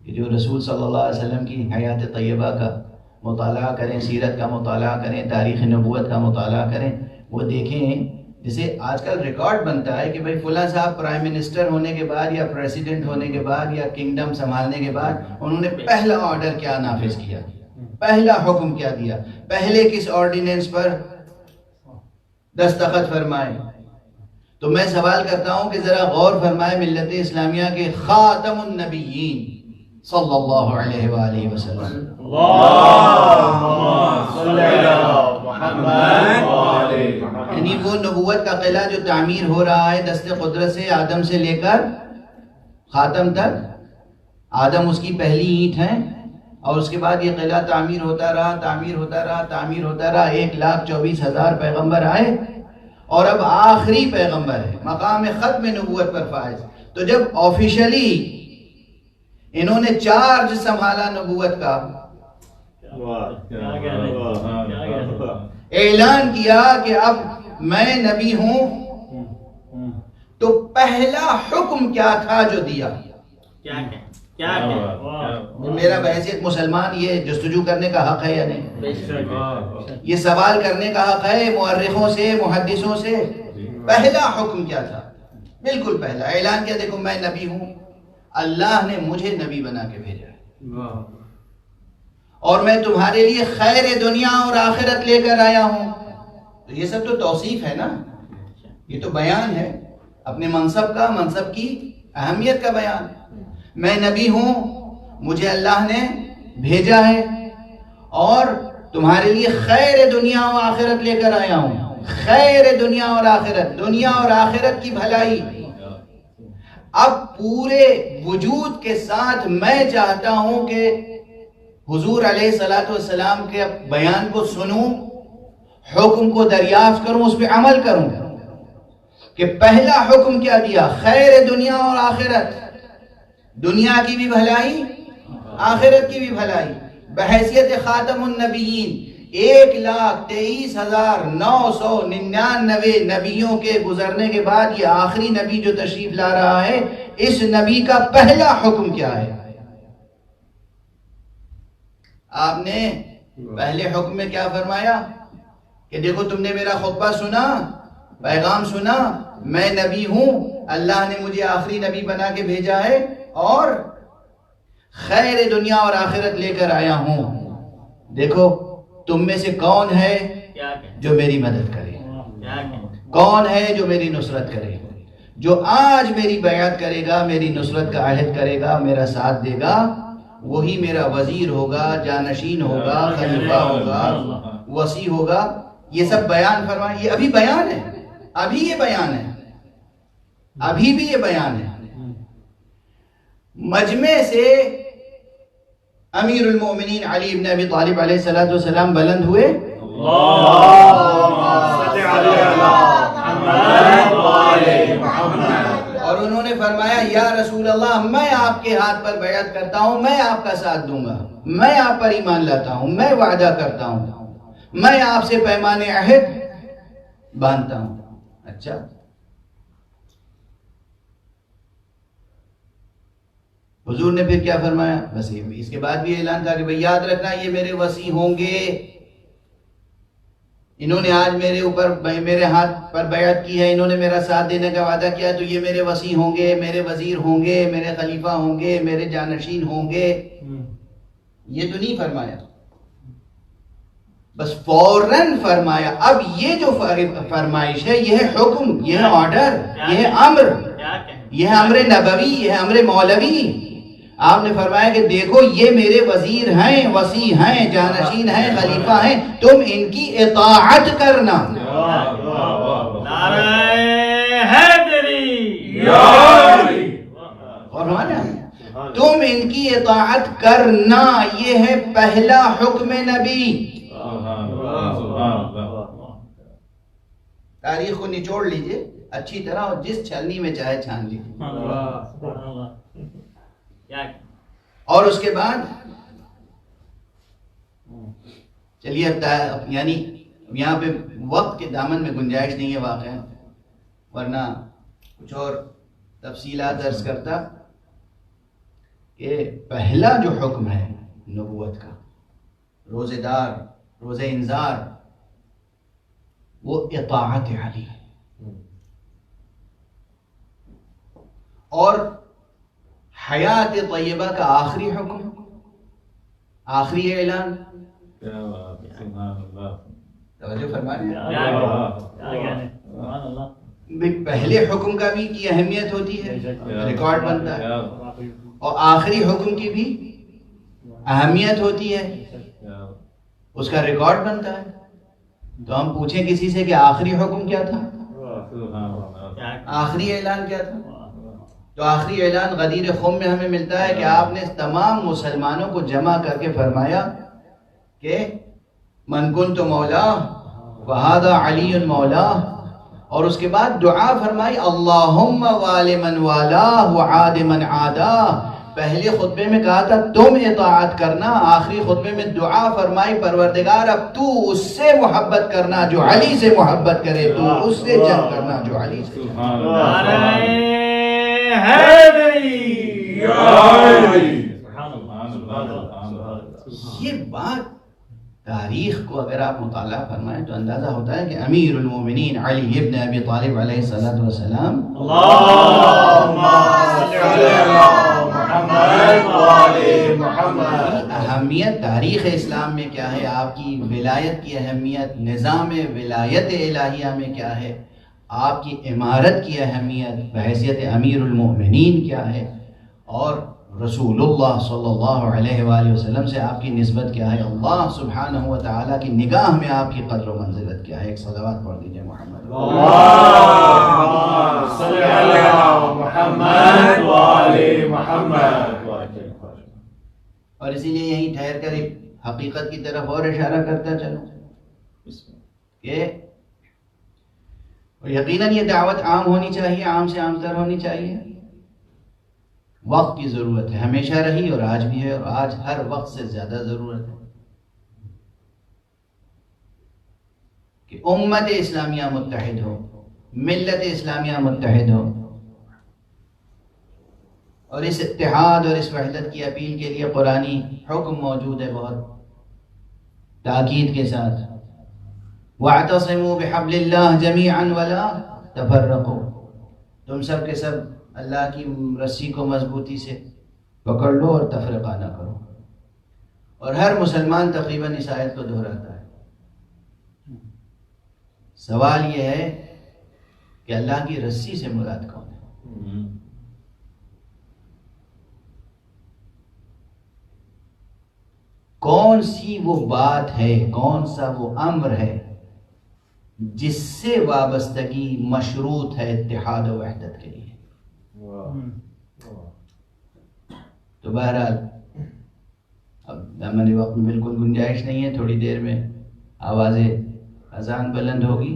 کہ جو رسول صلی اللہ علیہ وسلم کی حیات طیبہ کا مطالعہ کریں، سیرت کا مطالعہ کریں، تاریخ نبوت کا مطالعہ کریں، وہ دیکھیں. جسے آج کل ریکارڈ بنتا ہے کہ بھئی فلاں صاحب پرائم منسٹر ہونے کے بعد یا پریسیڈنٹ ہونے کے بعد یا کنگڈم سنبھالنے کے بعد انہوں نے پہلا آرڈر کیا نافذ کیا، پہلا حکم کیا دیا، پہلے کس آرڈیننس پر دستخط فرمائے. تو میں سوال کرتا ہوں کہ ذرا غور فرمائے ملت اسلامیہ کے خاتم النبیین صلی اللہ علیہ وآلہ وسلم، اللہم صلی علی محمد وآل محمد. یعنی وہ نبوت کا قلعہ جو تعمیر ہو رہا ہے دست قدرت سے، آدم سے لے کر خاتم تک. آدم اس کی پہلی اینٹ ہے اور اس کے بعد یہ قلعہ تعمیر ہوتا رہا، تعمیر ہوتا رہا، تعمیر ہوتا رہا. 1,24,000 پیغمبر آئے اور اب آخری پیغمبر ہے مقام ختم نبوت پر فائز. تو جب آفیشلی انہوں نے چارج سنبھالا نبوت کا، اعلان کیا کہ اب میں نبی ہوں، تو پہلا حکم کیا تھا جو دیا؟ میرا بحیثیت مسلمان یہ جستجو کرنے کا حق ہے یا نہیں؟ یہ سوال کرنے کا حق ہے مورخوں سے، محدثوں سے. پہلا حکم کیا تھا؟ بالکل پہلا اعلان کیا، دیکھو میں نبی ہوں، اللہ نے مجھے نبی بنا کے بھیجا ہے اور میں تمہارے لیے خیر دنیا اور آخرت لے کر آیا ہوں. تو یہ سب تو توصیف ہے نا، یہ تو بیان ہے اپنے منصب کا، منصب کی اہمیت کا بیان. میں نبی ہوں، مجھے اللہ نے بھیجا ہے اور تمہارے لیے خیر دنیا و آخرت لے کر آیا ہوں. خیر دنیا اور آخرت، دنیا اور آخرت کی بھلائی. اب پورے وجود کے ساتھ میں چاہتا ہوں کہ حضور علیہ السلام کے بیان کو سنوں، حکم کو دریافت کروں، اس پہ عمل کروں. کہ پہلا حکم کیا دیا؟ خیر دنیا اور آخرت، دنیا کی بھی بھلائی، آخرت کی بھی بھلائی. بحیثیت خاتم النبیین 1,23,999 نبیوں کے گزرنے کے بعد یہ آخری نبی جو تشریف لا رہا ہے، اس نبی کا پہلا حکم کیا ہے؟ آپ نے پہلے حکم میں کیا فرمایا کہ دیکھو تم نے میرا خطبہ سنا، پیغام سنا، میں نبی ہوں، اللہ نے مجھے آخری نبی بنا کے بھیجا ہے اور خیر دنیا اور آخرت لے کر آیا ہوں. دیکھو تم میں سے کون ہے جو میری مدد کرے، کون ہے جو میری نصرت کرے. جو آج میری بیعت کرے گا، میری نصرت کا عہد کرے گا، میرا ساتھ دے گا، وہی میرا وزیر ہوگا، جانشین ہوگا، خلیفہ ہوگا، وصی ہوگا. یہ سب بیان فرمائے. یہ ابھی بیان ہے، ابھی یہ بیان ہے، ابھی بھی یہ بیان ہے. مجمع سے امیر المومنین علی بن ابی طالب علیہ السلام بلند ہوئے، اور انہوں نے فرمایا یا رسول اللہ میں آپ کے ہاتھ پر بیعت کرتا ہوں، میں آپ کا ساتھ دوں گا، میں آپ پر ایمان لاتا ہوں، میں وعدہ کرتا ہوں. میں آپ سے پیمان عہد باندھتا ہوں. اچھا حضور نے پھر کیا فرمایا؟ بس اس کے بعد بھی اعلان تھا کہ بھئی یاد رکھنا یہ میرے وصی ہوں گے. انہوں نے آج میرے اوپر میرے ہاتھ پر بیعت کی ہے، انہوں نے میرا ساتھ دینے کا وعدہ کیا، تو یہ میرے وصی ہوں گے، میرے وزیر ہوں گے، میرے خلیفہ ہوں گے، میرے جانشین ہوں گے. یہ تو نہیں فرمایا، بس فوراً فرمایا. اب یہ جو فرمائش ہے یہ ہے حکم، یہ ہے آرڈر، یہ ہے امر، یہ ہے امر نبوی، یہ ہے امر مولوی. آپ نے فرمایا کہ دیکھو یہ میرے وزیر ہیں، وصی ہیں، جانشین ہیں، خلیفہ ہیں، تم ان کی اطاعت کرنا. نعرہ حیدری اور تم ان کی اطاعت کرنا، یہ ہے پہلا حکم نبی. تاریخ کو نچوڑ لیجئے اچھی طرح اور جس چھلنی میں چاہے چھان لیجئے. اور اس کے بعد چلیے اب یعنی یہاں پہ وقت کے دامن میں گنجائش نہیں ہے واقعہ، ورنہ کچھ اور تفصیلات عرض کرتا کہ پہلا جو حکم ہے نبوت کا، روزے دار، روزہ انذار، وہ اطاعت علی ہے. اور حیات طیبہ کا آخری حکم، آخری اعلان، توجہ فرمائیں، پہلے حکم کا بھی کی اہمیت ہوتی ہے، ریکارڈ بنتا ہے، اور آخری حکم کی بھی اہمیت ہوتی ہے، اس کا ریکارڈ بنتا ہے. تو ہم پوچھیں کسی سے کہ آخری حکم کیا تھا، آخری اعلان کیا تھا؟ تو آخری اعلان غدیر خم میں ہمیں ملتا ہے کہ آپ نے تمام مسلمانوں کو جمع کر کے فرمایا کہ من کنت مولا فہذا علی مولا. اور اس کے بعد دعا فرمائی اللہم وال من والاہ وعاد من عاداہ. پہلے خطبے میں کہا تھا تم اطاعت کرنا، آخری خطبے میں دعا فرمائی پروردگار اب تو اس سے محبت کرنا جو علی سے محبت کرے، تو اس سے جنگ کرنا جو علی سے جنگ کرے. یہ بات تاریخ کو اگر آپ مطالعہ فرمائیں تو اندازہ ہوتا ہے کہ امیر المومنین علی ابن ابی طالب علیہ السلام اہمیت تاریخ اسلام میں کیا ہے، آپ کی ولایت کی اہمیت، نظام ولایت الہیہ میں کیا ہے، آپ کی امارت کی اہمیت بحیثیت امیر المؤمنین کیا ہے، اور رسول اللہ صلی اللہ علیہ وآلہ وسلم سے آپ کی نسبت کیا ہے، اللہ سبحانہ و تعالیٰ کی نگاہ میں آپ کی قدر و منزلت کیا ہے. ایک صلوات پڑھ دیجئے محمد صلی اللہ محمد وآل محمد. اور اسی لیے یہیں ٹھہر کر ایک حقیقت کی طرف اور اشارہ کرتا چلوں کہ یقیناً یہ دعوت عام ہونی چاہیے، عام سے عام تر ہونی چاہیے. وقت کی ضرورت ہے، ہمیشہ رہی اور آج بھی ہے، اور آج ہر وقت سے زیادہ ضرورت ہے کہ امت اسلامیہ متحد ہو، ملت اسلامیہ متحد ہو. اور اس اتحاد اور اس وحدت کی اپیل کے لیے قرآنی حکم موجود ہے بہت تاکید کے ساتھ. وَاعْتَصِمُوا بِحَبْلِ اللَّهِ جَمِيعًا وَلَا تَفَرَّقُوا. تم سب کے سب اللہ کی رسی کو مضبوطی سے پکڑ لو اور تفرقہ نہ کرو. اور ہر مسلمان تقریباً اس آیت کو دہراتا ہے. سوال یہ ہے کہ اللہ کی رسی سے مراد کون ہے؟ کون سی وہ بات ہے، کون سا وہ امر ہے جس سے وابستگی مشروط ہے اتحاد و وحدت کے لیے؟ تو بہرحال اب ہمارے وقت میں بالکل گنجائش نہیں ہے، تھوڑی دیر میں آواز اذان بلند ہوگی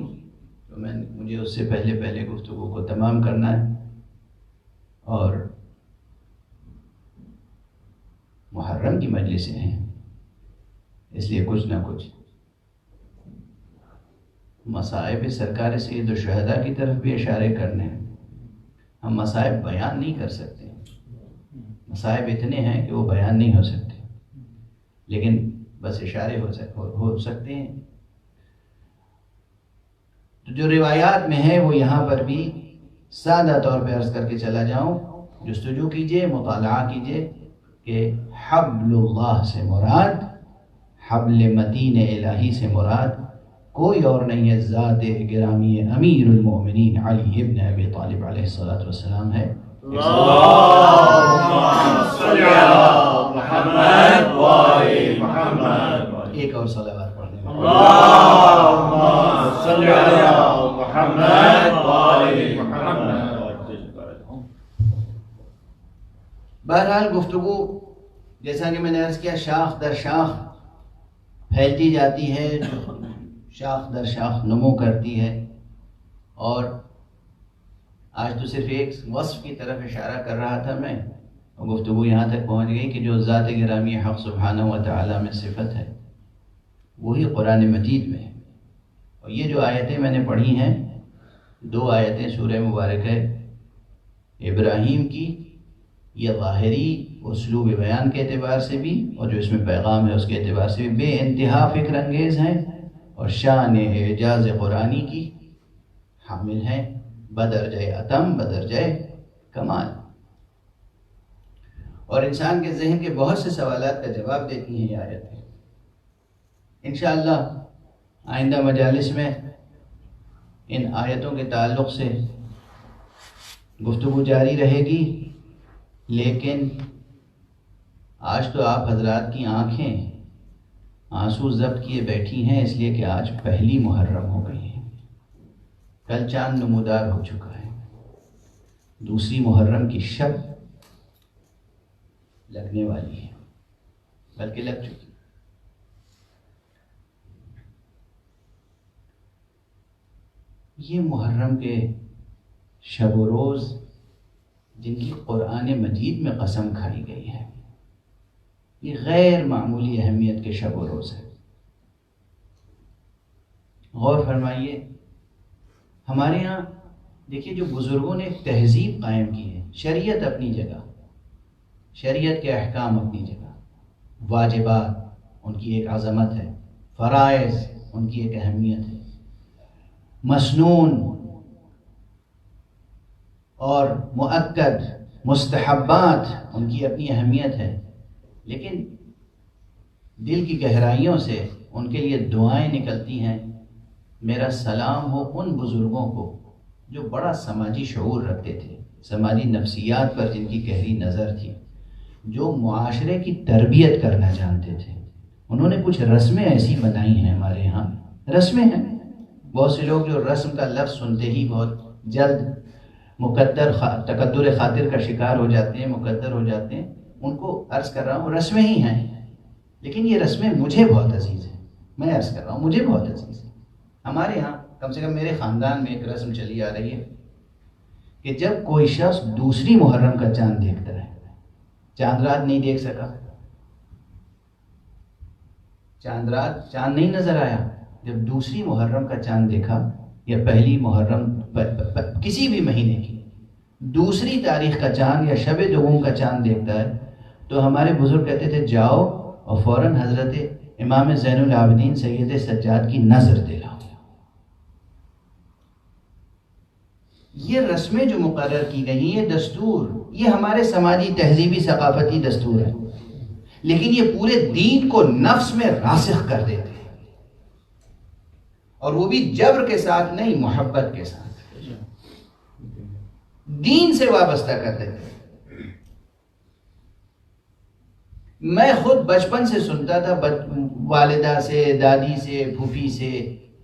تو مجھے اس سے پہلے گفتگو کو تمام کرنا ہے. اور محرم کی مجلسیں ہیں، اس لیے کچھ نہ کچھ مصائب سرکار سید الشہداء کی طرف بھی اشارے کرنے ہیں. ہم مصائب بیان نہیں کر سکتے، مصائب اتنے ہیں کہ وہ بیان نہیں ہو سکتے، لیکن بس اشارے ہو سکتے ہیں. تو جو روایات میں ہے وہ یہاں پر بھی سادہ طور پہ عرض کر کے چلا جاؤں. جستجو کیجئے، مطالعہ کیجئے کہ حبل اللہ سے مراد، حبل متین الہی سے مراد کوئی اور نہیں ہے، ذات گرامی امیر المؤمنین علی ابن ابی طالب علیہ السلام ہے. اللہم صلی علی محمد و آل محمد. ایک اور صلوات پڑھنے میں اللہم صلی علی محمد و آل محمد. بہرحال گفتگو جیسا کہ میں نے عرض کیا شاخ در شاخ پھیلتی جاتی ہے، شاخ در شاخ نمو کرتی ہے، اور آج تو صرف ایک وصف کی طرف اشارہ کر رہا تھا میں، اور گفتگو یہاں تک پہنچ گئی کہ جو ذات گرامی حق سبحانہ و تعالیٰ میں صفت ہے وہی قرآن مجید میں ہے. اور یہ جو آیتیں میں نے پڑھی ہیں، 2 آیتیں سورہ مبارکہ ابراہیم کی، یہ ظاہری اسلوب بیان کے اعتبار سے بھی اور جو اس میں پیغام ہے اس کے اعتبار سے بھی بے انتہا فکر انگیز ہیں، اور شان اعجاز قرآنی کی حامل ہیں، بدرجہ اتم، بدرجہ کمال، اور انسان کے ذہن کے بہت سے سوالات کا جواب دیتی ہیں یہ آیتیں. انشاءاللہ آئندہ مجالس میں ان آیتوں کے تعلق سے گفتگو جاری رہے گی، لیکن آج تو آپ حضرات کی آنکھیں آنسو ضبط کیے بیٹھی ہیں، اس لیے کہ آج پہلی محرم ہو گئی ہے، کل چاند نمودار ہو چکا ہے، دوسری محرم کی شب لگنے والی ہے، بلکہ لگ چکی. یہ محرم کے شب و روز جن کی قرآن مجید میں قسم کھائی گئی ہے، یہ غیر معمولی اہمیت کے شب و روز ہے. غور فرمائیے، ہمارے ہاں دیکھیے جو بزرگوں نے ایک تہذیب قائم کی ہے، شریعت اپنی جگہ، شریعت کے احکام اپنی جگہ، واجبات ان کی ایک عظمت ہے، فرائض ان کی ایک اہمیت ہے، مسنون اور مؤکد مستحبات ان کی اپنی اہمیت ہے، لیکن دل کی گہرائیوں سے ان کے لیے دعائیں نکلتی ہیں. میرا سلام ہو ان بزرگوں کو جو بڑا سماجی شعور رکھتے تھے، سماجی نفسیات پر جن کی گہری نظر تھی، جو معاشرے کی تربیت کرنا جانتے تھے. انہوں نے کچھ رسمیں ایسی بنائی ہیں ہمارے ہاں، رسمیں ہیں. بہت سے لوگ جو رسم کا لفظ سنتے ہی بہت جلد تقدر خاطر کا شکار ہو جاتے ہیں، مقدر ہو جاتے ہیں. ان کو عرض کر رہا ہوں رسمیں ہی ہیں، لیکن یہ رسمیں مجھے بہت عزیز ہیں. میں عرض کر رہا ہوں مجھے بہت عزیز ہیں. ہمارے ہاں کم سے کم میرے خاندان میں ایک رسم چلی آ رہی ہے کہ جب کوئی شخص دوسری محرم کا چاند دیکھتا ہے، چاند رات نہیں دیکھ سکا، چاند رات چاند نہیں نظر آیا، جب دوسری محرم کا چاند دیکھا یا پہلی محرم کسی بھی مہینے کی دوسری تاریخ کا چاند یا شب دوم کا چاند دیکھتا ہے، تو ہمارے بزرگ کہتے تھے جاؤ اور فوراً حضرت امام زین العابدین سید سجاد کی نظر دلاؤ. یہ رسمیں جو مقرر کی گئی ہیں، یہ دستور، یہ ہمارے سماجی تہذیبی ثقافتی دستور ہے، لیکن یہ پورے دین کو نفس میں راسخ کر دیتے ہیں، اور وہ بھی جبر کے ساتھ نہیں، محبت کے ساتھ دین سے وابستہ کر دیتے ہیں. میں خود بچپن سے سنتا تھا والدہ سے، دادی سے، پھوپھی سے،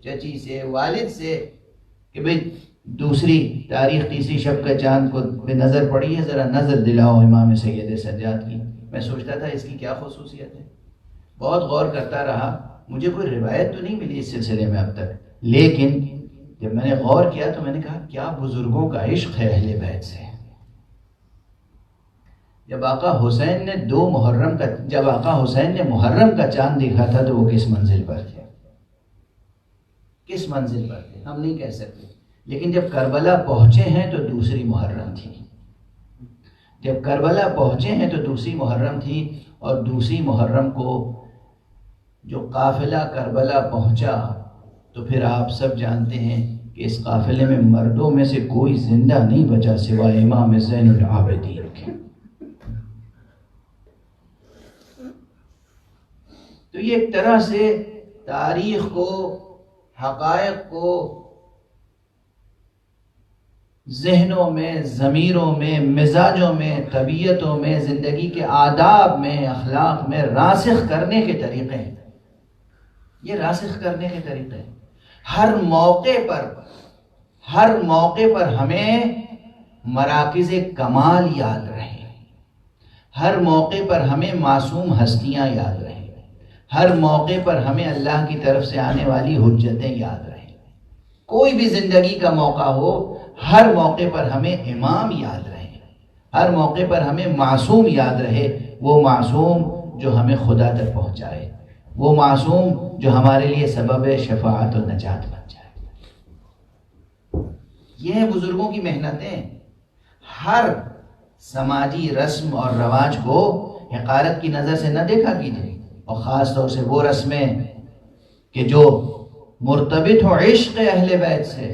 چچی سے، والد سے کہ بھئی دوسری تاریخ تیسری شب کا چاند کو پہ نظر پڑی ہے، ذرا نظر دلاؤ امام سید سجاد کی. میں سوچتا تھا اس کی کیا خصوصیت ہے، بہت غور کرتا رہا. مجھے کوئی روایت تو نہیں ملی اس سلسلے میں اب تک، لیکن جب میں نے غور کیا تو میں نے کہا کیا بزرگوں کا عشق ہے اہل بیت سے. جب آقا حسین نے جب آقا حسین نے محرم کا چاند دیکھا تھا تو وہ کس منزل پر تھے، کس منزل پر تھے ہم نہیں کہہ سکتے، لیکن جب کربلا پہنچے ہیں تو دوسری محرم تھی، جب کربلا پہنچے ہیں تو دوسری محرم تھی، اور دوسری محرم کو جو قافلہ کربلا پہنچا تو پھر آپ سب جانتے ہیں کہ اس قافلے میں مردوں میں سے کوئی زندہ نہیں بچا سوائے امام زین العابدین کے۔ تو یہ ایک طرح سے تاریخ کو، حقائق کو ذہنوں میں، ضمیروں میں، مزاجوں میں، طبیعتوں میں، زندگی کے آداب میں، اخلاق میں راسخ کرنے کے طریقے ہیں۔ یہ راسخ کرنے کے طریقے ہیں۔ ہر موقع پر ہمیں مراکز کمال یاد رہے، ہر موقع پر ہمیں معصوم ہستیاں یاد رہیں، ہر موقع پر ہمیں اللہ کی طرف سے آنے والی حجتیں یاد رہیں۔ کوئی بھی زندگی کا موقع ہو، ہر موقع پر ہمیں امام یاد رہے، ہر موقع پر ہمیں معصوم یاد رہے، وہ معصوم جو ہمیں خدا تک پہنچائے، وہ معصوم جو ہمارے لیے سبب شفاعت و نجات بن جائے۔ یہ ہیں بزرگوں کی محنتیں۔ ہر سماجی رسم اور رواج کو حقارت کی نظر سے نہ دیکھا کیجیے، اور خاص طور سے وہ رسمیں کہ جو مرتبط ہو عشق اہل بیت سے۔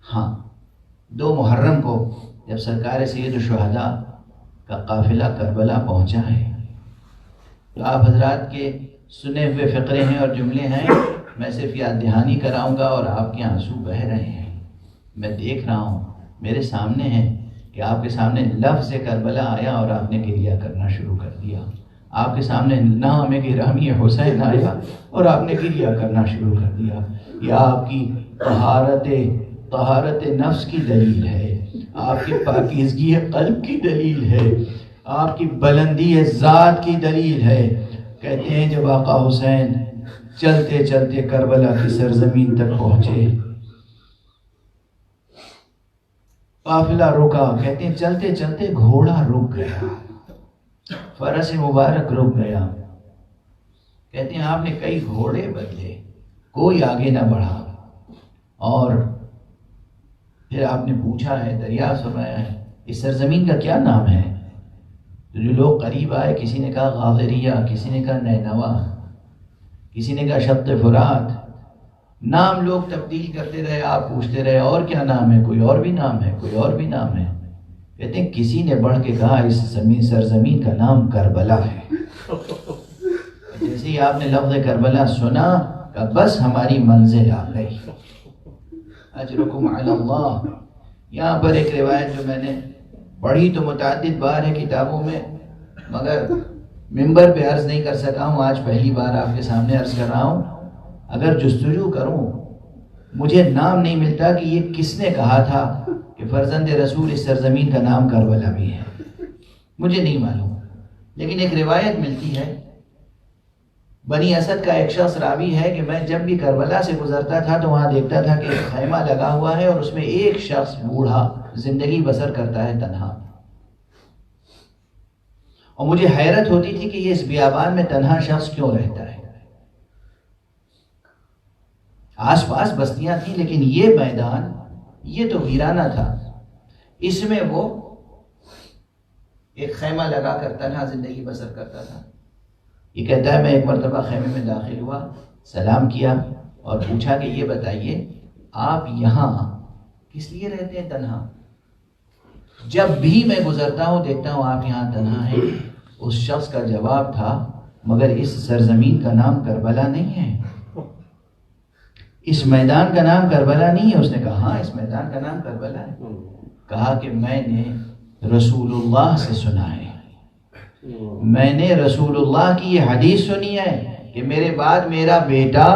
ہاں، 2 محرم کو جب سرکار سید الشہداء کا قافلہ کربلا پہنچا ہے تو آپ حضرات کے سنے ہوئے فقرے ہیں اور جملے ہیں، میں صرف یاد دہانی کراؤں گا، اور آپ کے آنسو بہہ رہے ہیں۔ میں دیکھ رہا ہوں، میرے سامنے ہے کہ آپ کے سامنے لفظ کربلا آیا اور آپ نے گریہ کرنا شروع کر دیا۔ آپ کے سامنے نام گرامی حسین آیا اور آپ نے گریہ کرنا شروع کر دیا۔ یہ آپ کی طہارت نفس کی دلیل ہے، آپ کی پاکیزگی قلب کی دلیل ہے، آپ کی بلندی ذات کی دلیل ہے۔ کہتے ہیں جب آقا حسین چلتے چلتے کربلا کی سرزمین تک پہنچے، قافلہ رکا، کہتے ہیں چلتے چلتے گھوڑا رک گیا، فرس مبارک رک گیا۔ کہتے ہیں آپ نے کئی گھوڑے بدلے، کوئی آگے نہ بڑھا، اور پھر آپ نے پوچھا ہے، دریافت فرمایا ہے اس سرزمین کا کیا نام ہے؟ تو جو لوگ قریب آئے، کسی نے کہا غاضریہ، کسی نے کہا نینوا، کسی نے کہا شط فرات۔ نام لوگ تبدیل کرتے رہے، آپ پوچھتے رہے اور کیا نام ہے، کوئی اور بھی نام ہے، کوئی اور بھی نام ہے۔ کہتے ہیں کسی نے بڑھ کے کہا اس سرزمین کا نام کربلا ہے۔ جیسے ہی آپ نے لفظ کربلا سنا کہ بس ہماری منزل آ گئی۔ اجرکم علی اللہ۔ یہاں پر ایک روایت جو میں نے پڑھی تو متعدد بار ہے کتابوں میں، مگر ممبر پہ عرض نہیں کر سکا ہوں، آج پہلی بار آپ کے سامنے عرض کر رہا ہوں۔ اگر جستجو کروں مجھے نام نہیں ملتا کہ یہ کس نے کہا تھا کہ فرزند رسول اس سرزمین کا نام کربلا بھی ہے، مجھے نہیں معلوم، لیکن ایک روایت ملتی ہے۔ بنی اسد کا ایک شخص راوی ہے کہ میں جب بھی کربلا سے گزرتا تھا تو وہاں دیکھتا تھا کہ ایک خیمہ لگا ہوا ہے اور اس میں ایک شخص بوڑھا زندگی بسر کرتا ہے تنہا، اور مجھے حیرت ہوتی تھی کہ یہ اس بیابان میں تنہا شخص کیوں رہتا ہے۔ آس پاس بستیاں تھیں لیکن یہ میدان، یہ تو ویرانہ تھا، اس میں وہ ایک خیمہ لگا کر تنہا زندگی بسر کرتا تھا۔ یہ کہتا ہے میں ایک مرتبہ خیمے میں داخل ہوا، سلام کیا اور پوچھا کہ یہ بتائیے آپ یہاں کس لیے رہتے ہیں تنہا؟ جب بھی میں گزرتا ہوں دیکھتا ہوں آپ یہاں تنہا ہیں۔ اس شخص کا جواب تھا مگر اس سرزمین کا نام کربلا نہیں ہے، اس میدان کا نام کربلا نہیں ہے۔ اس نے کہا ہاں اس میدان کا نام کربلا ہے۔ کہا کہ میں نے رسول اللہ سے سنا ہے، میں نے رسول اللہ کی یہ حدیث سنی ہے کہ میرے بعد میرا بیٹا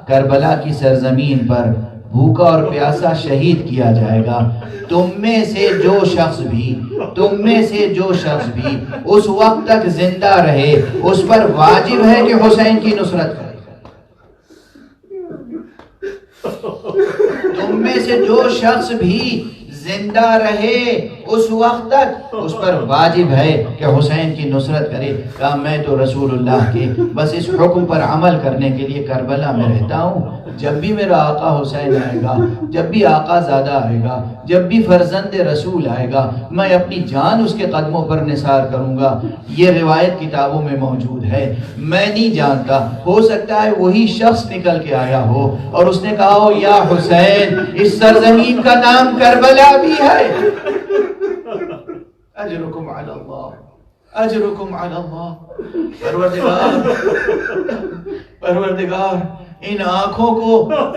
کربلا کی سرزمین پر بھوکا اور پیاسا شہید کیا جائے گا۔ تم میں سے جو شخص بھی اس وقت تک زندہ رہے اس پر واجب ہے کہ حسین کی نصرت کرے۔ تم میں سے جو شخص بھی زندہ رہے اس وقت تک اس پر واجب ہے کہ حسین کی نصرت کرے. کہا میں تو رسول اللہ کے بس اس حکم پر عمل کرنے کے لیے کربلا میں رہتا ہوں. جب بھی میرا آقا حسین آئے گا، جب بھی آقا زادہ آئے گا، جب بھی فرزند رسول آئے گا، میں اپنی جان اس کے قدموں پر نثار کروں گا. یہ روایت کتابوں میں موجود ہے. میں نہیں جانتا، ہو سکتا ہے وہی شخص نکل کے آیا ہو اور اس نے کہا ہو یا حسین اس سرزمین کا نام کربلا بھی ہے. اجرکم علی اللہ، اجرکم علی اللہ. پروردگار ان آنکھوں کو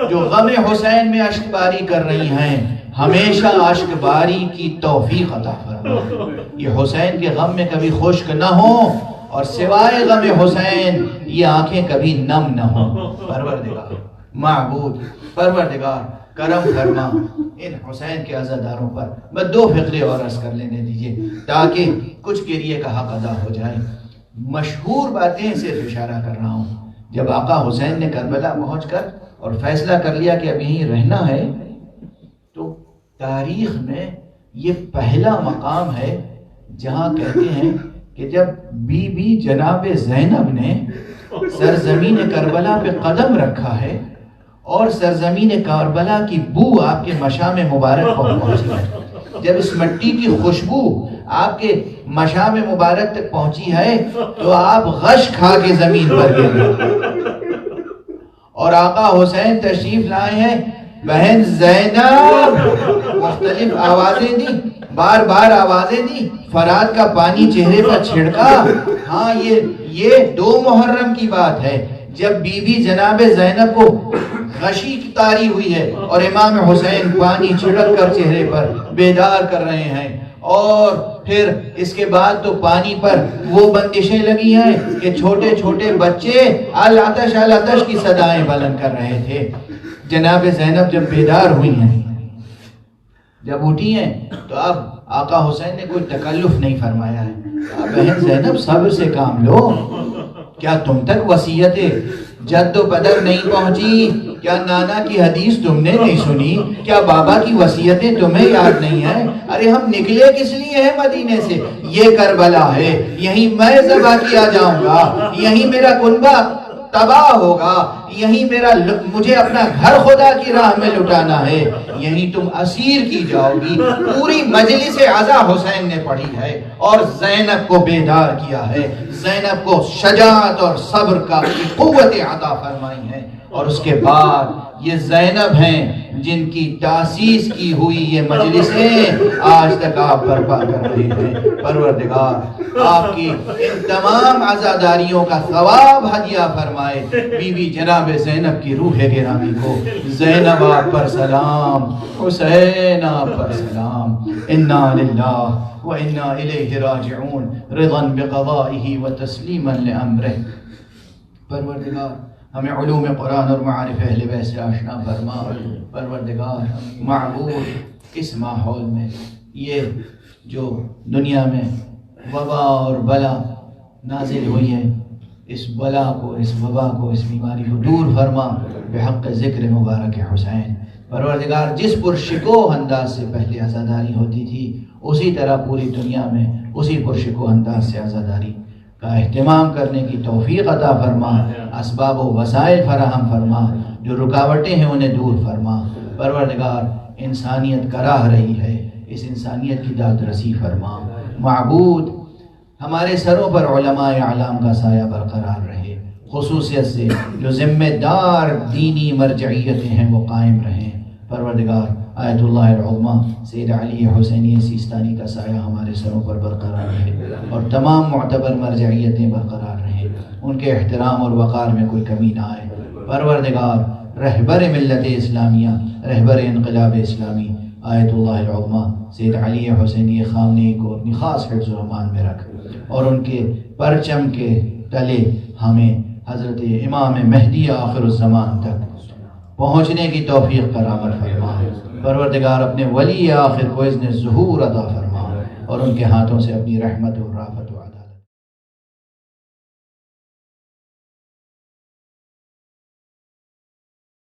جو غم حسین میں اشک باری کر رہی ہیں ہمیشہ اشک باری کی توفیق عطا فرما. یہ حسین کے غم میں کبھی خشک نہ ہو اور سوائے غم حسین یہ آنکھیں کبھی نم نہ ہوں. پروردگار معبود، پروردگار کرم فرما ان حسین کے عزاداروں پر. میں 2 فقرے اور عرض کر لینے دیجئے تاکہ کچھ گریے کا حق ادا ہو جائے. مشہور باتیں صرف اشارہ کر رہا ہوں. جب آقا حسین نے کربلا پہنچ کر اور فیصلہ کر لیا کہ اب یہیں رہنا ہے تو تاریخ میں یہ پہلا مقام ہے جہاں کہتے ہیں کہ جب بی بی جناب زینب نے سرزمین کربلا پہ قدم رکھا ہے اور سرزمین کربلا کی بو آپ کے مشام مبارک پر پہنچی ہے، جب اس مٹی کی خوشبو آپ کے مشام مبارک تک پہنچی ہے تو آپ غش کھا کے زمین پر گرے اور آقا حسین تشریف لائے ہیں. بہن زینب مختلف آوازیں دی، بار بار آوازیں دی، فرات کا پانی چہرے پر چھڑکا. ہاں یہ 2 محرم کی بات ہے جب بی بی جناب زینب کو غشی کی طاری ہوئی ہے اور امام حسین پانی چھڑک کر چہرے پر بیدار کر رہے ہیں. اور پھر اس کے بعد تو پانی پر وہ بندشیں لگی ہیں کہ چھوٹے چھوٹے بچے العطش العطش کی صدائیں بلند کر رہے تھے. جناب زینب جب بیدار ہوئی ہیں، جب اٹھی ہیں تو اب آقا حسین نے کوئی تکلف نہیں فرمایا ہے. بہن زینب صبر سے کام لو. کیا تم تک وصیت جد و بدر نہیں پہنچی؟ کیا نانا کی حدیث تم نے نہیں سنی؟ کیا بابا کی وصیتیں تمہیں یاد نہیں ہیں؟ ارے ہم نکلے کس لیے ہیں مدینے سے؟ یہ کربلا ہے، یہیں میں ذبح کیا جاؤں گا، یہیں میرا کنبہ تباہ ہوگا، یہیں مجھے اپنا گھر خدا کی راہ میں لٹانا ہے، یہیں تم اسیر کی جاؤ گی. پوری مجلس عزا حسین نے پڑھی ہے اور زینب کو بیدار کیا ہے، زینب کو شجاعت اور صبر کا قوت عطا فرمائی ہے. اور اس کے بعد یہ زینب ہیں جن کی تاسیس کی ہوئی یہ مجلسیں آج تک آپ برپا کر رہے ہیں. پروردگار آپ کی ان تمام عزاداریوں کا ثواب ہدیہ فرمائے. بی بی جناب زینب کی روح گرامی کو زینب آپ پر سلام، حسین آپ پر سلام. انا للہ وإنا إلیہ راجعون رضا بقضائہ وتسلیما لأمرہ. پروردگار ہمیں علوم قرآن اور معارف اہل بیت سے آشنا فرما. پروردگار معبود اس ماحول میں یہ جو دنیا میں وبا اور بلا نازل ہوئی ہے، اس بلا کو، اس وبا کو، اس بیماری کو دور فرما بحق ذکر مبارک حسین. پروردگار جس پرشکوہ انداز سے پہلے عزاداری ہوتی تھی اسی طرح پوری دنیا میں اسی پرشکوہ انداز سے عزاداری کا اہتمام کرنے کی توفیق عطا فرما. اسباب و وسائل فراہم فرما، جو رکاوٹیں ہیں انہیں دور فرما. پروردگار انسانیت کراہ رہی ہے، اس انسانیت کی داد رسی فرما. معبود ہمارے سروں پر علماء اعلام کا سایہ برقرار رہے، خصوصیت سے جو ذمہ دار دینی مرجعیتیں ہیں وہ قائم رہیں. پروردگار آیت اللہ العظمیٰ سید علی حسینی سیستانی کا سایہ ہمارے سروں پر برقرار رہے اور تمام معتبر مرجعیتیں برقرار رہیں، ان کے احترام اور وقار میں کوئی کمی نہ آئے. پروردگار رہبر ملت اسلامیہ، رہبر انقلاب اسلامی آیت اللہ العظمیٰ سید علی حسینی خامنئی کو اپنی خاص حفظ و امان میں رکھ اور ان کے پرچم کے تلے ہمیں حضرت امام مہدی آخر الزمان تک پہنچنے کی توفیق کرامت فرما. پروردگار اپنے ولی آخر کو اذن ظہور عطا فرما اور ان کے ہاتھوں سے اپنی رحمت و رافت و عطا